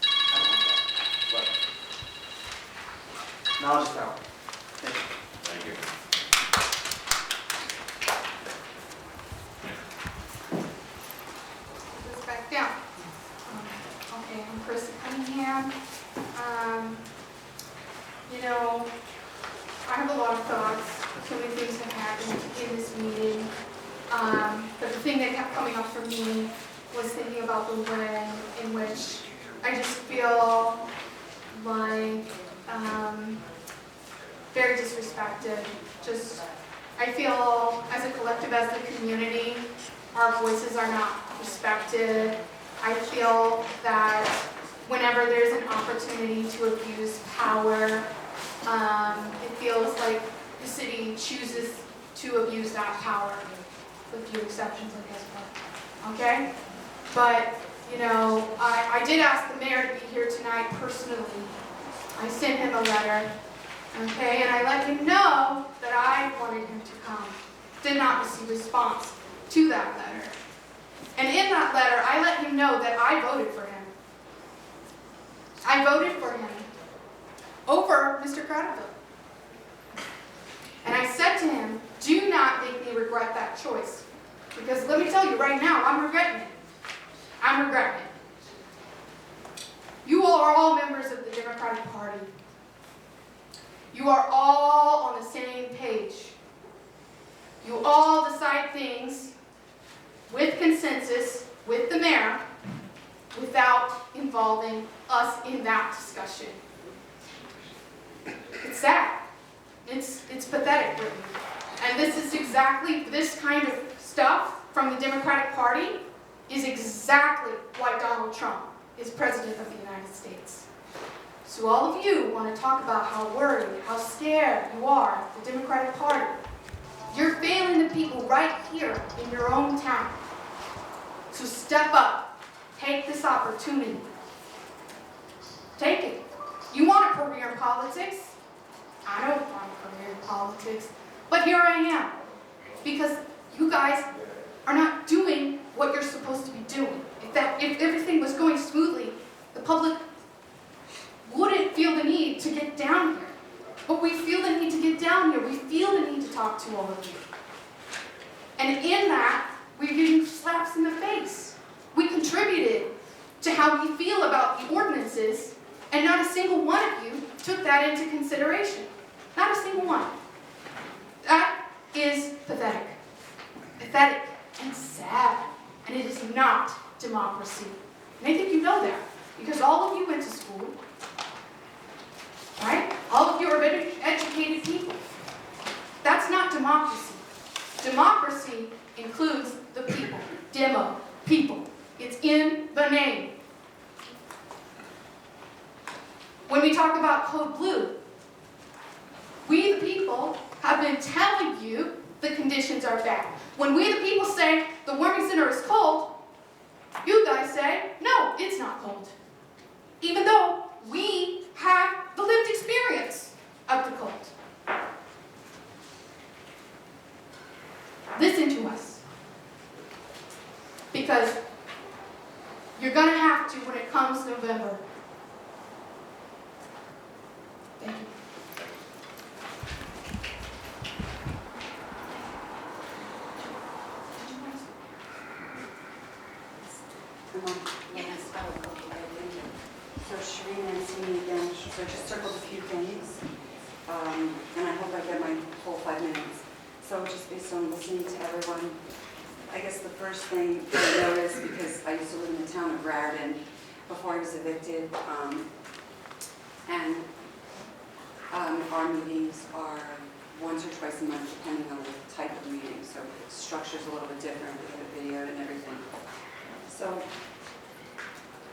I don't like that. But knowledge is power. Thank you. Thank you. Put this back down. Okay, I'm Chris Cunningham. I have a lot of thoughts. So many things have happened in this meeting. But the thing that kept coming up for me was thinking about the way in which I just feel like very disrespected. I feel as a collective, as the community, our voices are not respected. I feel that whenever there's an opportunity to abuse power, it feels like the city chooses to abuse that power, with few exceptions, I guess, but, okay? But, you know, I did ask the mayor to be here tonight personally. I sent him a letter, okay, and I let him know that I wanted him to come. Did not receive a response to that letter. And in that letter, I let him know that I voted for him. I voted for him over Mr. Credible. And I said to him, do not make me regret that choice. Because let me tell you right now, I'm regretting it. I'm regretting it. You all are all members of the Democratic Party. You are all on the same page. You all decide things with consensus, with the mayor, without involving us in that discussion. It's sad. It's pathetic, really. And this is exactly, this kind of stuff from the Democratic Party is exactly why Donald Trump is President of the United States. So all of you want to talk about how worried, how scared you are of the Democratic Party. You're failing the people right here in your own town. So step up. Take this opportunity. Take it. You want a career in politics? I don't want a career in politics. But here I am. Because you guys are not doing what you're supposed to be doing. If everything was going smoothly, the public wouldn't feel the need to get down here. But we feel the need to get down here. We feel the need to talk to all of you. And in that, we're getting slaps in the face. We contributed to how we feel about the ordinances, and not a single one of you took that into consideration. Not a single one. That is pathetic. Pathetic and sad. And it is not democracy. And I think you know that, because all of you went to school. Right? All of you are educated people. That's not democracy. Democracy includes the people. Demo, people. It's in the name. When we talk about Code Blue, we the people have been telling you the conditions are bad. When we the people say the Warming Center is cold, you guys say, no, it's not cold. Even though we have the lived experience of the cold. Listen to us. Because you're going to have to when it comes November. Thank you. Yes, so Shereen and Cindy again, so I just circled a few things, and I hope I get my whole 5 minutes. So just based on listening to everyone, I guess the first thing I noticed, because I used to live in the town of Raritan before I was evicted, and our meetings are once or twice a month, depending on the type of meeting, so the structure's a little bit different, we have a video and everything. So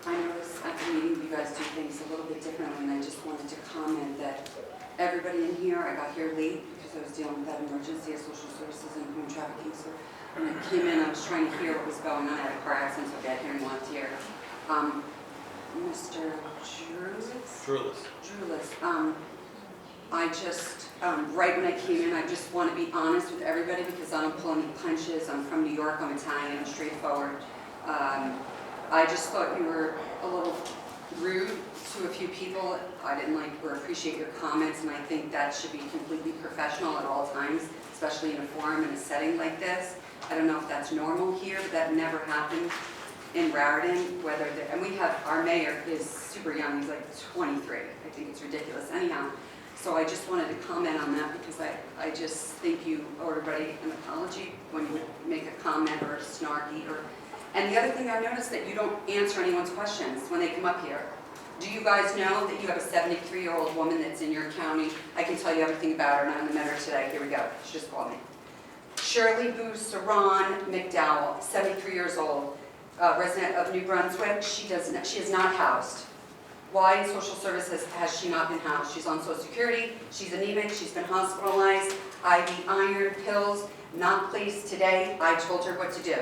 I noticed at the meeting you guys do things a little bit differently, and I just wanted to comment that everybody in here, I got here late because I was dealing with that emergency of social services and human trafficking. So when I came in, I was trying to hear what was going on. I had a car accident, so I got here and wanted to hear. Mr. Drulis, I just, right when I came in, I just want to be honest with everybody because I don't pull any punches. I'm from New York, I'm Italian, I'm straightforward. I just thought you were a little rude to a few people. I didn't like or appreciate your comments, and I think that should be completely professional at all times, especially in a forum in a setting like this. I don't know if that's normal here, but that never happened in Raritan. And we have, our mayor is super young, he's like 23. I think it's ridiculous. Anyhow, so I just wanted to comment on that because I just think you owe everybody an apology when you make a comment or a snarky or. And the other thing I noticed that you don't answer anyone's questions when they come up here. Do you guys know that you have a 73-year-old woman that's in your county? I can tell you everything about her, and I'm going to met her today. Here we go. She just called me. Shirley Bouceron McDowell, 73 years old, resident of New Brunswick. She is not housed. why in social services has she not been housed? She's on Social Security, she's anemic, she's been hospitalized, IV iron pills, not placed today. I told her what to do.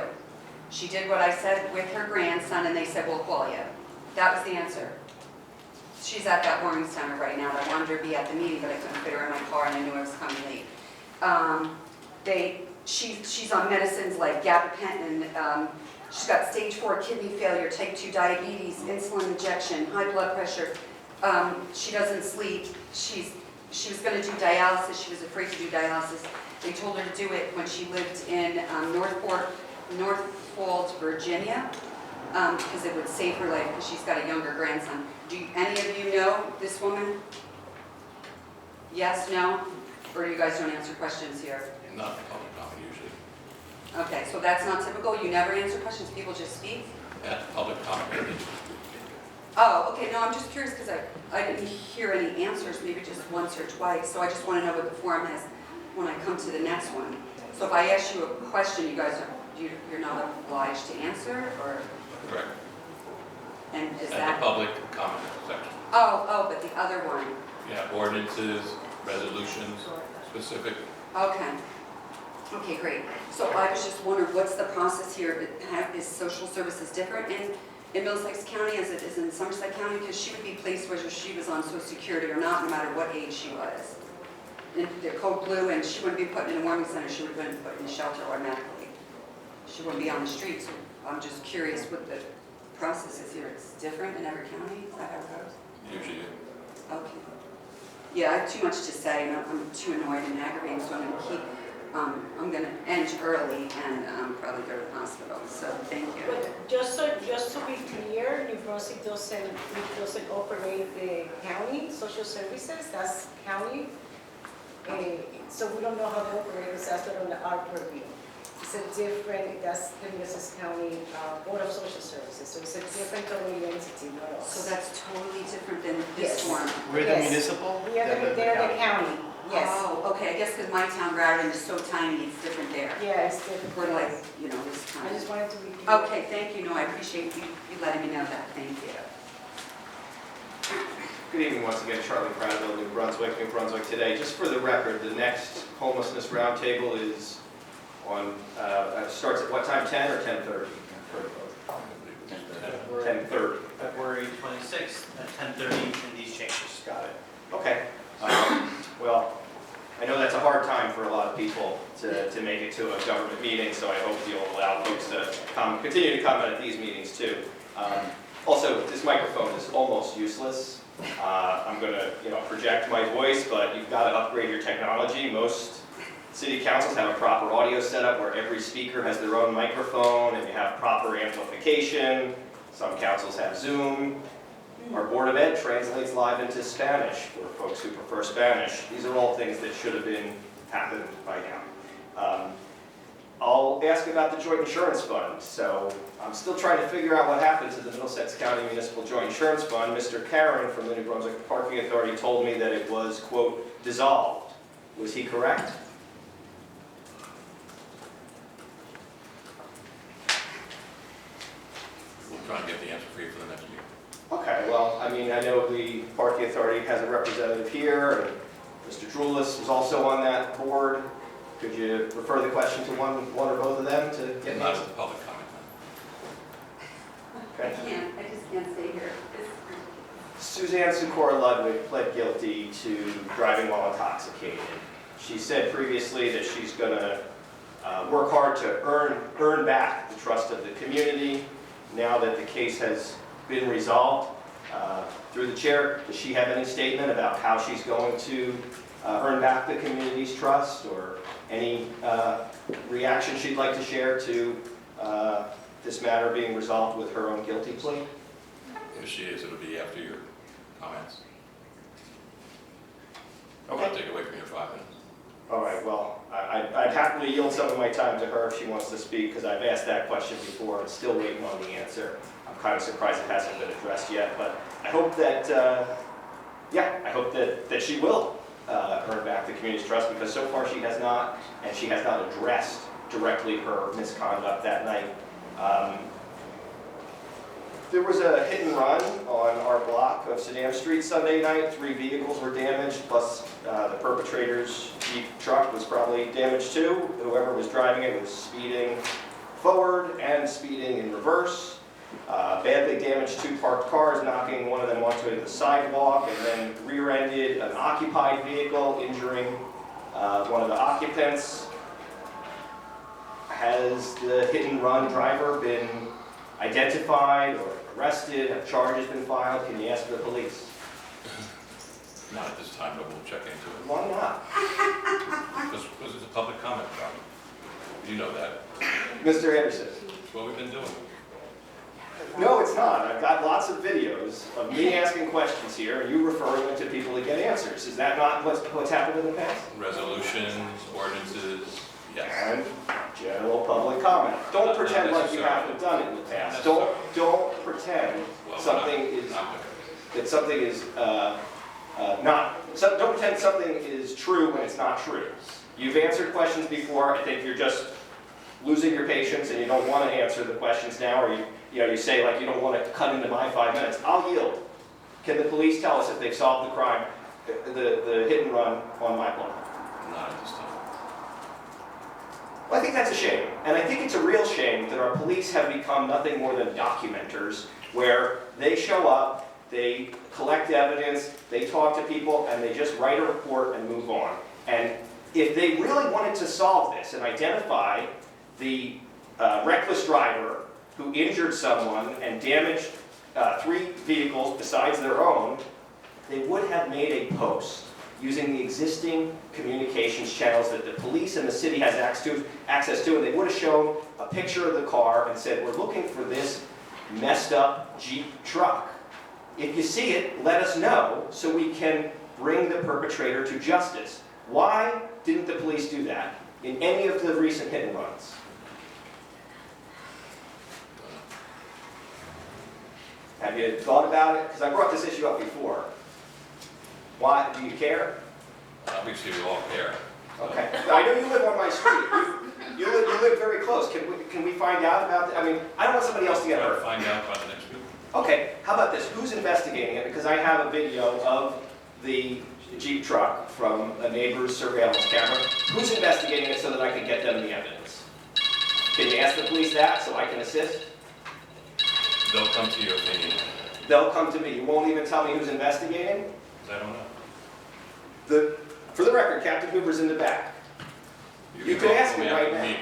She did what I said with her grandson, and they said, we'll call you. That was the answer. She's at that warming center right now. I wanted her to be at the meeting, but I couldn't fit her in my car, and I knew I was coming late. She's on medicines like gabapentin. She's got stage 4 kidney failure, type 2 diabetes, insulin injection, high blood pressure. She doesn't sleep. She was going to do dialysis. She was afraid to do dialysis. They told her to do it when she lived in North Falls, Virginia, because it would save her life because she's got a younger grandson. Do any of you know this woman? Yes, no? Or you guys don't answer questions here? Not public comment usually. Okay, so that's not typical? You never answer questions, people just speak? At public comment. Oh, okay, no, I'm just curious because I didn't hear any answers, maybe just once or twice, so I just want to know what the forum has when I come to the next one. So if I ask you a question, you guys you're not obliged to answer, or? Correct. And is At that? the public comment section. Oh, but the other one. Yeah, ordinances, resolutions, specific. Okay. Okay, great. So I was just wondering, what's the process here? Is social services different in Middlesex County as it is in Somerset County? Because she would be placed whether she was on Social Security or not, no matter what age she was. And they're code blue, and she wouldn't be put in a warming center. She would have been put in a shelter automatically. She wouldn't be on the streets. I'm just curious what the process is here. It's different in every county? Is that how it goes? Usually. Okay. Yeah, I have too much to say, and I'm too annoyed and aggravated, so I'm going to end early and probably go to the hospital, so thank you. But just to be clear, New Brunswick doesn't operate the county social services, that's county. So we don't know how they operate, it's just on our purview. It's a different, that's the Middlesex County Board of Social Services, so it's a different totally entity, not us. So that's totally different than this Yes. one? We're the municipal, They're the county, yes. Oh, okay, I guess because my town, Raritan, is so tiny, it's different there. Yeah, it's different. We're like, this I time. just wanted to be clear. Okay, thank you, no, I appreciate you letting me know that, thank you. Good evening once again, Charlie Prattville, New Brunswick Today. Just for the record, the next homelessness roundtable is on, starts at what time, 10 or 10:30? 10:30. February 26th at 10:30 in these chambers. Got it. Okay. Well, I know that's a hard time for a lot of people to make it to a government meeting, so I hope you'll allow folks to continue to comment at these meetings too. Also, this microphone is almost useless. I'm going to project my voice, but you've got to upgrade your technology. Most city councils have a proper audio setup where every speaker has their own microphone and you have proper amplification. Some councils have Zoom. Our Board of Ed translates live into Spanish for folks who prefer Spanish. These are all things that should have happened by now. I'll ask about the joint insurance fund. So I'm still trying to figure out what happened to the Middlesex County Municipal Joint Insurance Fund. Mr. Karen from the New Brunswick Parking Authority told me that it was, quote, dissolved. Was he correct? We'll try and get the answer for you for the next meeting. Okay, well, I mean, I know the Parking Authority has a representative here, and Mr. Drulis was also on that board. Could you refer the question to one or both of them to get an Not answer? at the public comment. Okay. I just can't stay here. Suzanne Sikora Ludwig pled guilty to driving while intoxicated. She said previously that she's going to work hard to earn back the trust of the community now that the case has been resolved. Through the chair, does she have any statement about how she's going to earn back the community's trust, or any reaction she'd like to share to this matter being resolved with her own guilty plea? If she is, it'll be after your comments. Okay. I'll take away from your 5 minutes. All right, well, I'd happily yield some of my time to her if she wants to speak, because I've asked that question before and still waiting on the answer. I'm kind of surprised it hasn't been addressed yet, but I hope that, I hope that she will earn back the community's trust, because so far she has not, and she has not addressed directly her misconduct that night. There was a hit and run on our block of Sedan Street Sunday night. 3 vehicles were damaged, plus the perpetrator's Jeep truck was probably damaged too. Whoever was driving it was speeding forward and speeding in reverse. Badly damaged 2 parked cars, knocking one of them onto the sidewalk, and then rear-ended an occupied vehicle, injuring one of the occupants. Has the hit and run driver been identified or arrested? Have charges been filed? Can you ask the police? Not at this time, but we'll check into it. Why not? Because it's a public comment problem. You know that. Mr. Anderson. That's what we've been doing. No, it's not. I've got lots of videos of me asking questions here and you referring them to people to get answers. Is that not what's happened in the past? Resolutions, ordinances, yes. And general public comment. Don't Not pretend like you necessarily. haven't done it in the past. Not Don't pretend Well, something is that something is don't pretend something is true when it's not true. You've answered questions before. I think you're just losing your patience and you don't want to answer the questions now, or you say like you don't want to cut into my 5 minutes. I'll yield. Can the police tell us if they've solved the crime, the hit and run on my block? Not at this time. Well, I think that's a shame. And I think it's a real shame that our police have become nothing more than documenters, where they show up, they collect evidence, they talk to people, and they just write a report and move on. And if they really wanted to solve this and identify the reckless driver who injured someone and damaged 3 vehicles besides their own, they would have made a post using the existing communications channels that the police and the city has access to, and they would have shown a picture of the car and said, we're looking for this messed up Jeep truck. If you see it, let us know so we can bring the perpetrator to justice. Why didn't the police do that in any of the recent hit and runs? Have you thought about it? Because I brought this issue up before. Why? Do you care? Obviously, we all care. Okay. I know you live on my street. You live very close. Can we find out about that? I mean, I don't want somebody else to get hurt. Find out by the next week. Okay, how about this? Who's investigating it? Because I have a video of the Jeep truck from a neighbor's surveillance camera. Who's investigating it so that I can get them the evidence? Can you ask the police that so I can assist? They'll come to your opinion. They'll come to me. You won't even tell me who's investigating? I don't know. For the record, Captain Hoover's in the back. You can ask him right now.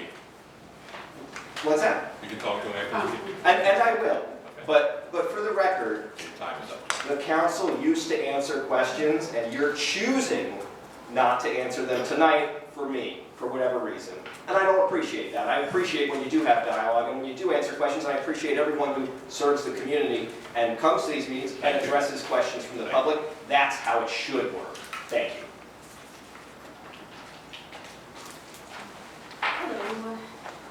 What's that? You can talk to him after the meeting. And I will. But for the record, Time is up. the council used to answer questions, and you're choosing not to answer them tonight for me, for whatever reason. And I don't appreciate that. I appreciate when you do have dialogue, and when you do answer questions, I appreciate everyone who serves the community and comes to these meetings and addresses questions from the public. That's how it should work. Thank you. Hello,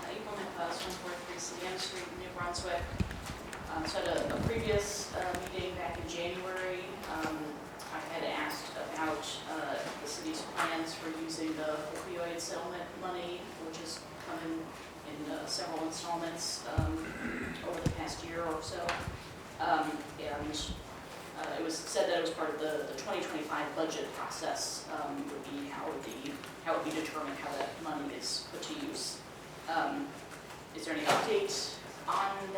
April Nicholas, 143 Sedan Street, New Brunswick. So at a previous meeting back in January, I had asked about the city's plans for using the opioid settlement money, which has come in several installments over the past year or so. And it was said that it was part of the 2025 budget process, would be how it would be determined how that money is put to use. Is there any update on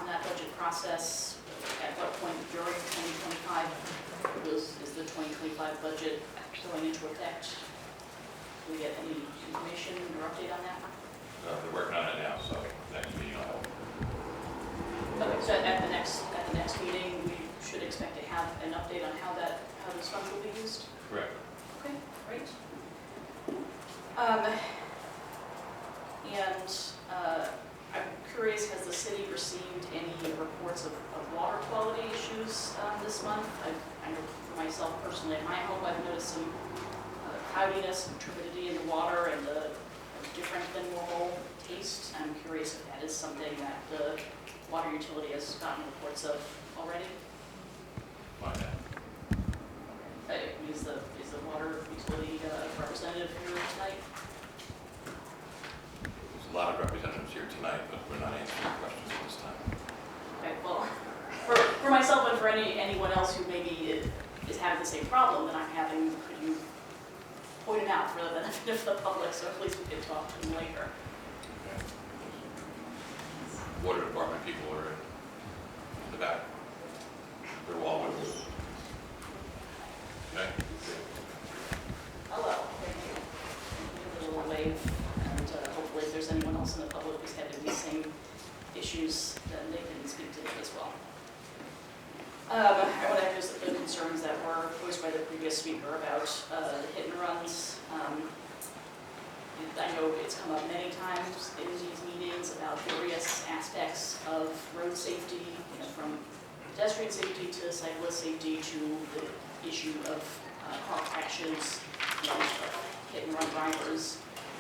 that budget process? At what point during 2025 is the 2025 budget going into effect? Do we get any information or update on that? They're working on it now, so next meeting I'll have. Okay, so at the next meeting, we should expect to have an update on how those funds will be used? Correct. Okay, great. I'm curious, has the city received any reports of water quality issues this month? I know for myself personally, at my home, I've noticed some cloudiness and turbidity in the water and the different than normal taste. I'm curious if that is something that the water utility has gotten reports of already. Find out. Is the water utility representative here tonight? There's a lot of representatives here tonight, but we're not answering questions at this time. Okay, well, for myself and for anyone else who maybe is having the same problem that I'm having, could you point it out for the benefit of the public, so at least we can talk to them later. Water department people are in the back. They're all with us. Okay? Hello. Thank you. Give a little wave, and hopefully if there's anyone else in the public who's having these same issues, then they can speak to it as well. I want to echo the concerns that were voiced by the previous speaker about the hit and runs. I know it's come up many times in these meetings about various aspects of road safety, from pedestrian safety to cyclist safety to the issue of car crashes and hit and run drivers.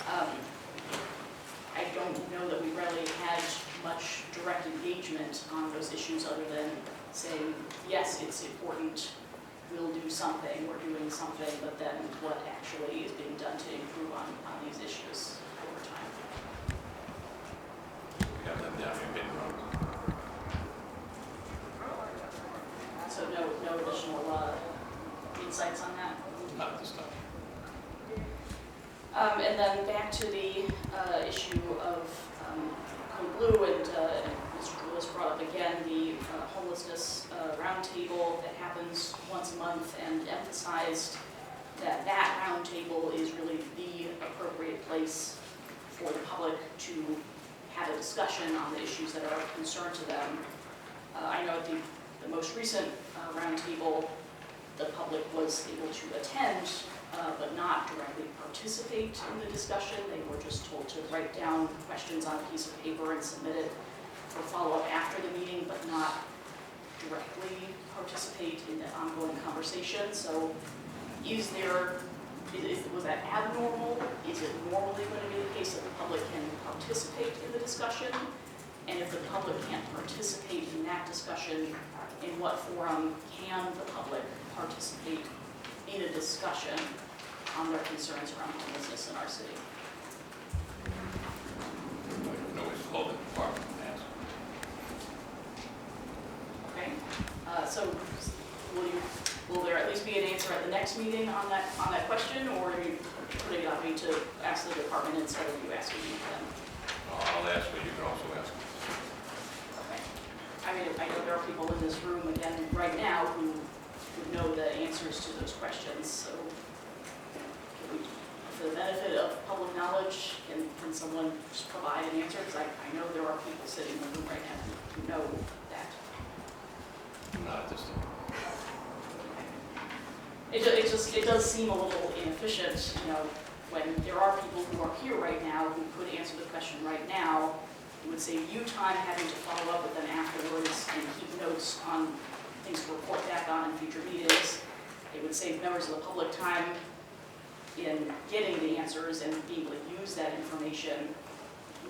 I don't know that we really had much direct engagement on those issues other than saying, yes, it's important, we'll do something, we're doing something, but then what actually is being done to improve on these issues over time. We have them down here getting runs. So no additional insights on that? Not at this time. And then back to the issue of Code Blue, and Mr. Droulis brought up again the homelessness roundtable that happens once a month, and emphasized that that roundtable is really the appropriate place for the public to have a discussion on the issues that are of concern to them. I know at the most recent roundtable, the public was able to attend, but not directly participate in the discussion. They were just told to write down questions on a piece of paper and submit it for follow-up after the meeting, but not directly participate in the ongoing conversation. So was that abnormal? Is it normally going to be the case that the public can participate in the discussion? And if the public can't participate in that discussion, in what forum can the public participate in a discussion on their concerns around homelessness in our city? You can always call the department and ask. Okay, so will there at least be an answer at the next meeting on that question, or are you putting it on me to ask the department instead of you asking me them? I'll ask, but you can also ask. Okay. I mean, I know there are people in this room again right now who would know the answers to those questions. So, for the benefit of public knowledge, can someone just provide an answer? Because I know there are people sitting in the room right now who know that. Not at this time. It does seem a little inefficient, when there are people who are here right now who could answer the question right now. It would save you time having to follow up with them afterwards and keep notes on things to report back on in future meetings. It would save members of the public time in getting the answers and being able to use that information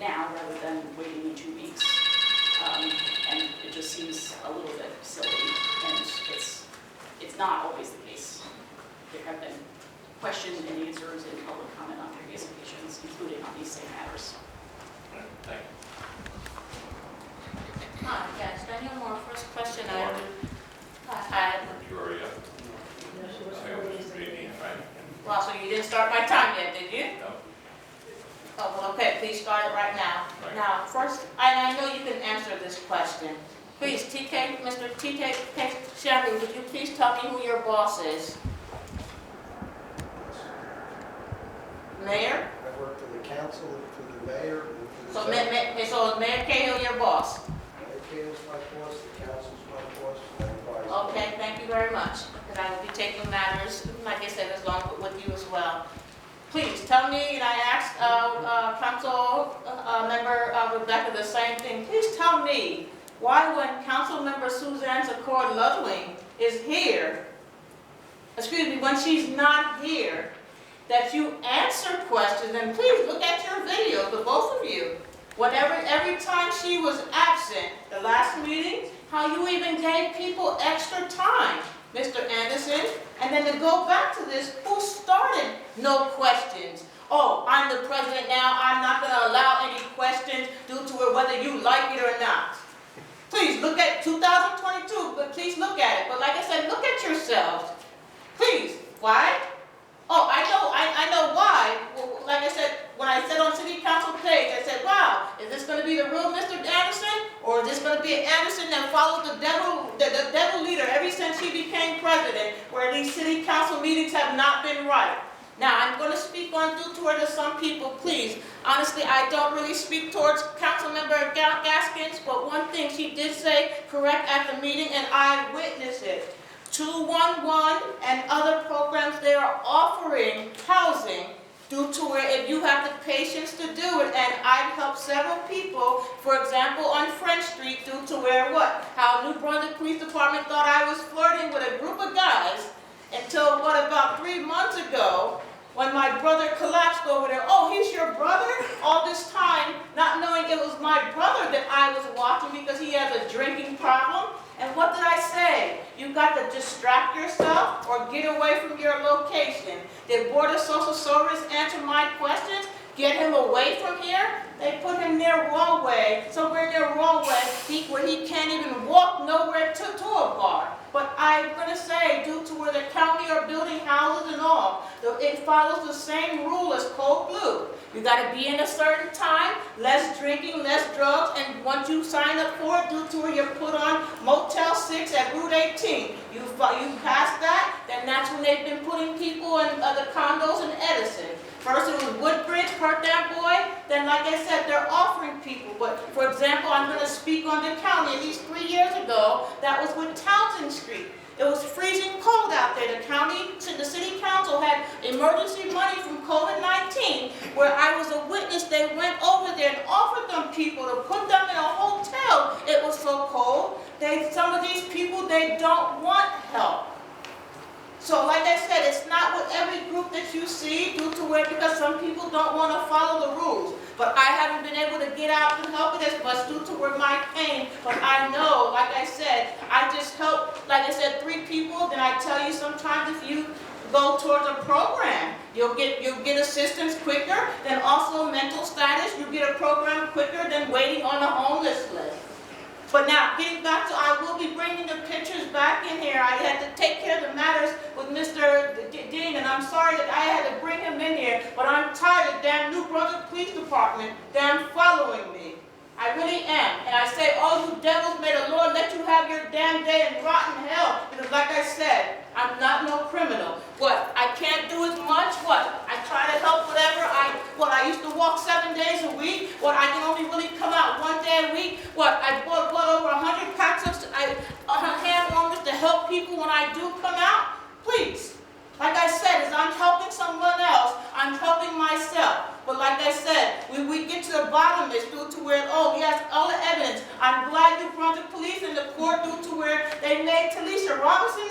now rather than waiting in 2 weeks. And it just seems a little bit silly, and it's not always the case. There have been questions and answers and public comment on previous occasions, including on these same matters. Thank you. Hi, yes, Daniel Moore, first question I Moore. had. You already up? Well, so you didn't start my time yet, did you? No. Oh, well, okay, please start it right now. Right. Now, first, I know you can answer this question. Please, Mr. TK Shelby, would you please tell me who your boss is? Mayor? I work for the council, for the mayor, and for the... So is Mayor Cahill your boss? Mayor Cahill's my boss, the council's my boss, and I advise... Okay, thank you very much, because I will be taking matters, like I said, as long with you as well. Please, tell me, and I asked Council Member Rebecca the same thing, please tell me why when Council Member Suzanne Zakor Ludwig is here, when she's not here, that you answer questions, and please look at your video, the both of you. Every time she was absent, the last meeting, how you even gave people extra time, Mr. Anderson, and then to go back to this, who started no questions? Oh, I'm the president now, I'm not going to allow any questions due to whether you like it or not. Please, look at 2022, but please look at it. But like I said, look at yourselves. Please, why? Oh, I know why. Well, like I said, when I said on city council page, I said, wow, is this gonna be the real Mr. Anderson? Or is this gonna be an Anderson that followed the devil leader ever since he became president, where these city council meetings have not been right? Now, I'm gonna speak on due toward to some people, please. Honestly, I don't really speak towards Councilmember Gaskins, but one thing she did say correct at the meeting, and I witnessed it. 211 and other programs, they are offering housing due to where if you have the patience to do it, and I've helped several people, for example, on French Street, due to where what? How New Brunswick Police Department thought I was flirting with a group of guys until what, about 3 months ago, when my brother collapsed over there. Oh, he's your brother? All this time, not knowing it was my brother that I was watching because he has a drinking problem. And what did I say? You got to distract yourself or get away from your location. Did Board of Social Service answer my questions? Get him away from here? They put him near Rawway, somewhere near Rawway, where he can't even walk nowhere to a bar. But I'm going to say, due to where the county are building houses and all, it follows the same rule as Code Blue. You got to be in a certain time, less drinking, less drugs, and once you sign up for it, due to where you're put on Motel 6 at Route 18, you pass that, then that's when they've been putting people in the condos in Edison. First it was Woodbridge, Perth Amboy, then like I said, they're offering people. But for example, I'm going to speak on the county. At least 3 years ago, that was with Townsend Street. It was freezing cold out there. The city council had emergency money from COVID-19, where I was a witness. They went over there and offered them people to put them in a hotel. It was so cold. Some of these people, they don't want help. So like I said, it's not with every group that you see due to where, because some people don't want to follow the rules. But I haven't been able to get out and help it as much due to where my pain. But I know, like I said, I just help, like I said, 3 people. Then I tell you sometimes if you go towards a program, you'll get assistance quicker. Then also mental status, you get a program quicker than waiting on a homeless list. But now, getting back to, I will be bringing the pictures back in here. I had to take care of the matters with Mr. Dean, and I'm sorry that I had to bring him in here, but I'm tired of damn New Brunswick Police Department damn following me. I really am. And I say, oh, you devils, may the Lord let you have your damn day in rotten hell. Because like I said, I'm not no criminal. What? I can't do as much? What? I try to help whatever. I used to walk 7 days a week. What? I can only really come out 1 day a week. What? I bought over 100 packs of hand warmers to help people when I do come out. Please. Like I said, as I'm helping someone else, I'm helping myself. But like I said, we get to the bottom of it due to where, oh, yes, all the evidence. I'm glad New Brunswick Police and the court due to where they made Talisha Robinson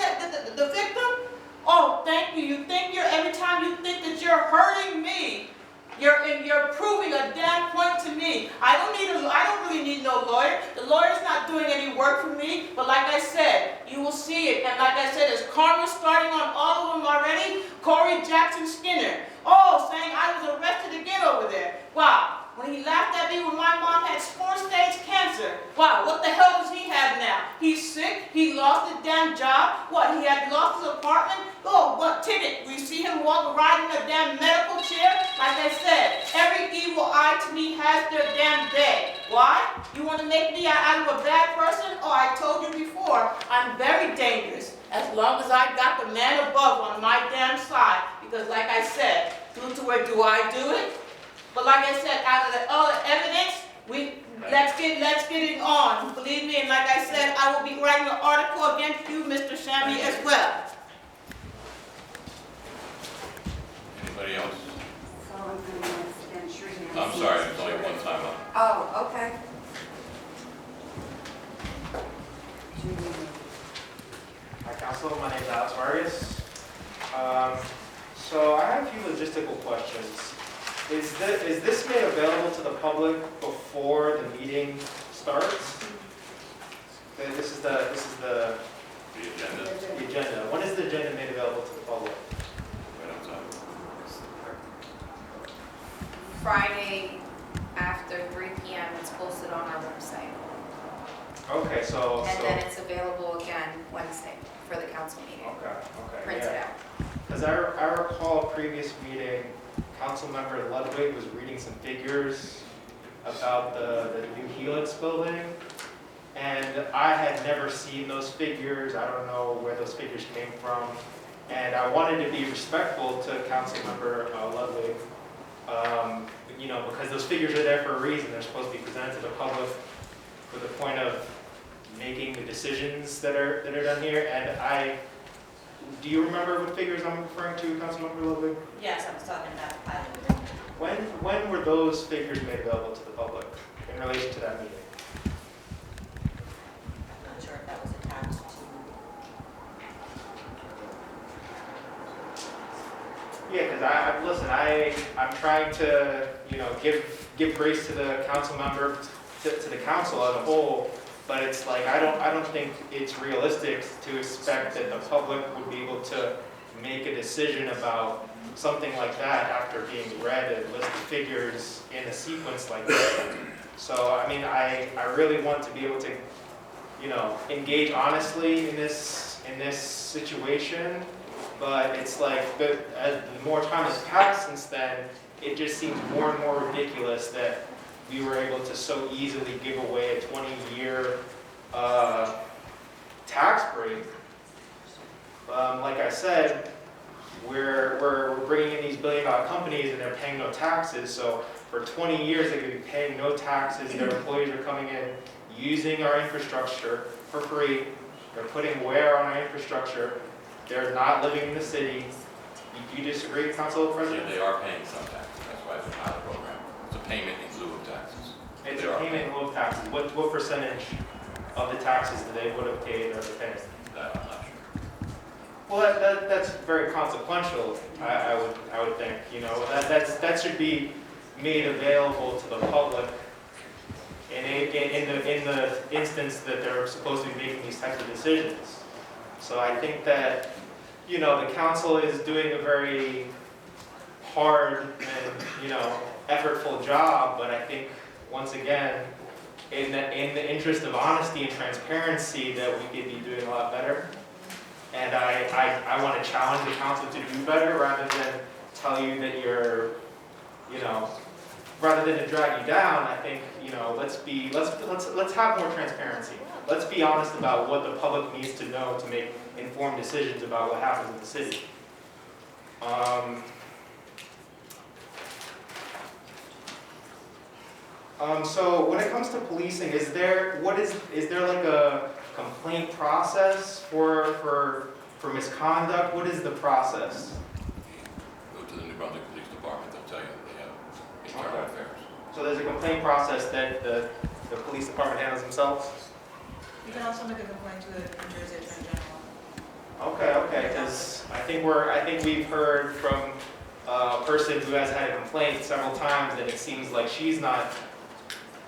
the victim. Oh, thank you. You think every time you think that you're hurting me, you're proving a damn point to me. I don't really need no lawyer. The lawyer's not doing any work for me. But like I said, you will see it. And like I said, there's karma starting on all of them already. Corey Jackson Skinner. Oh, saying I was arrested again over there. Wow. When he laughed at me when my mom had 4-stage cancer. Wow, what the hell does he have now? He's sick, he lost his damn job. What, he had lost his apartment? Oh, what ticket? We see him riding a damn medical chair? Like I said, every evil eye to me has their damn day. Why? You want to make me out of a bad person? Oh, I told you before, I'm very dangerous. As long as I got the man above on my damn side. Because like I said, due to where do I do it? But like I said, out of all the evidence, let's get it on. Believe me, and like I said, I will be writing an article against you, Mr. Shammy, as well. Anybody else? So I'm going to stand Shree. I'm sorry, there's only one time up. Oh, okay. Hi, Council. My name is Alex Vargas. So I have a few logistical questions. Is this made available to the public before the meeting starts? This is the agenda. The agenda. When is the agenda made available to the public? Right on time. Friday after 3 p.m. It's posted on our website. Okay, so. And then it's available again Wednesday for the council meeting, Okay, printed yeah. out. Because I recall a previous meeting, Councilmember Ludwig was reading some figures about the new Helix building. And I had never seen those figures. I don't know where those figures came from. And I wanted to be respectful to Councilmember Ludwig, you know, because those figures are there for a reason. They're supposed to be presented to the public for the point of making the decisions that are done here. And do you remember what figures I'm referring to, Councilmember Ludwig? Yes, I was talking about pilot. When were those figures made available to the public in relation to that meeting? I'm not sure if that was attached to. Yeah, because I'm trying to, you know, give grace to the council member, to the council as a whole, but it's like, I don't think it's realistic to expect that the public would be able to make a decision about something like that after being read a list of figures in a sequence like that. So, I mean, I really want to be able to, you know, engage honestly in this situation, but it's like, as the more time has passed since then, it just seems more and more ridiculous that we were able to so easily give away a 20-year tax break. Like I said, we're bringing in these billion-dollar companies and they're paying no taxes. So for 20 years, they could be paying no taxes. Their employees are coming in, using our infrastructure for free. They're putting wear on our infrastructure. They're not living in the city. You disagree, Council President? They are paying some taxes. That's why it's a pilot program. It's a payment in lieu of taxes. It's a payment in lieu of taxes. What percentage of the taxes that they would have paid are they paying? That I'm not sure. Well, that's very consequential, I would think. You know, that should be made available to the public in the instance that they're supposed to be making these types of decisions. So I think that, you know, the council is doing a very hard and, you know, effortful job, but I think, once again, in the interest of honesty and transparency, that we could be doing a lot better. And I want to challenge the council to do better rather than tell you that you're, you know, rather than to drag you down. I think, you know, let's have more transparency. Let's be honest about what the public needs to know to make informed decisions about what happens in the city. So when it comes to policing, is there like a complaint process for misconduct? What is the process? Go to the New Brunswick Police Department, they'll tell you that they have internal affairs. So there's a complaint process that the police department handles themselves? You can also make a complaint to the New Jersey Attorney General. Okay, because I think we've heard from a person who has had a complaint several times that it seems like she's not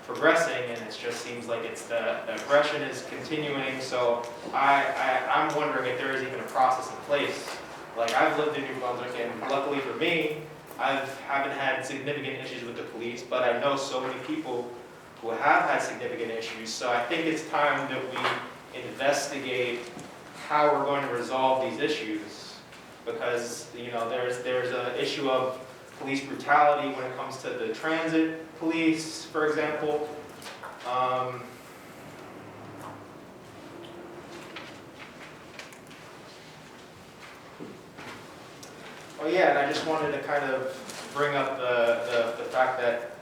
progressing, and it just seems like it's the aggression is continuing. So I'm wondering if there is even a process in place. Like, I've lived in New Brunswick, and luckily for me, I haven't had significant issues with the police, but I know so many people who have had significant issues. So I think it's time that we investigate how we're going to resolve these issues, because, you know, there's an issue of police brutality when it comes to the transit police, for example. Oh yeah, and I just wanted to kind of bring up the fact that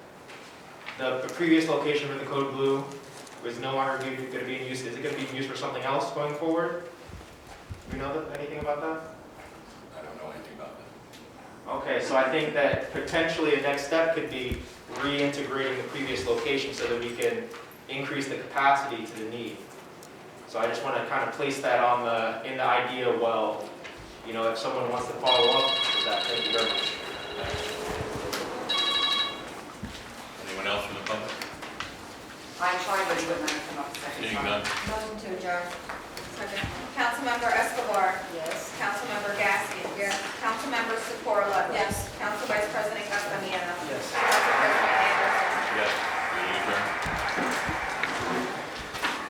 the previous location for the Code Blue was no longer going to be in use. Is it going to be used for something else going forward? Do you know anything about that? I don't know anything about that. Okay, so I think that potentially a next step could be reintegrating the previous location so that we can increase the capacity to the need. So I just want to kind of place that in the idea well, you know, if someone wants to follow up with that. Thank you very much.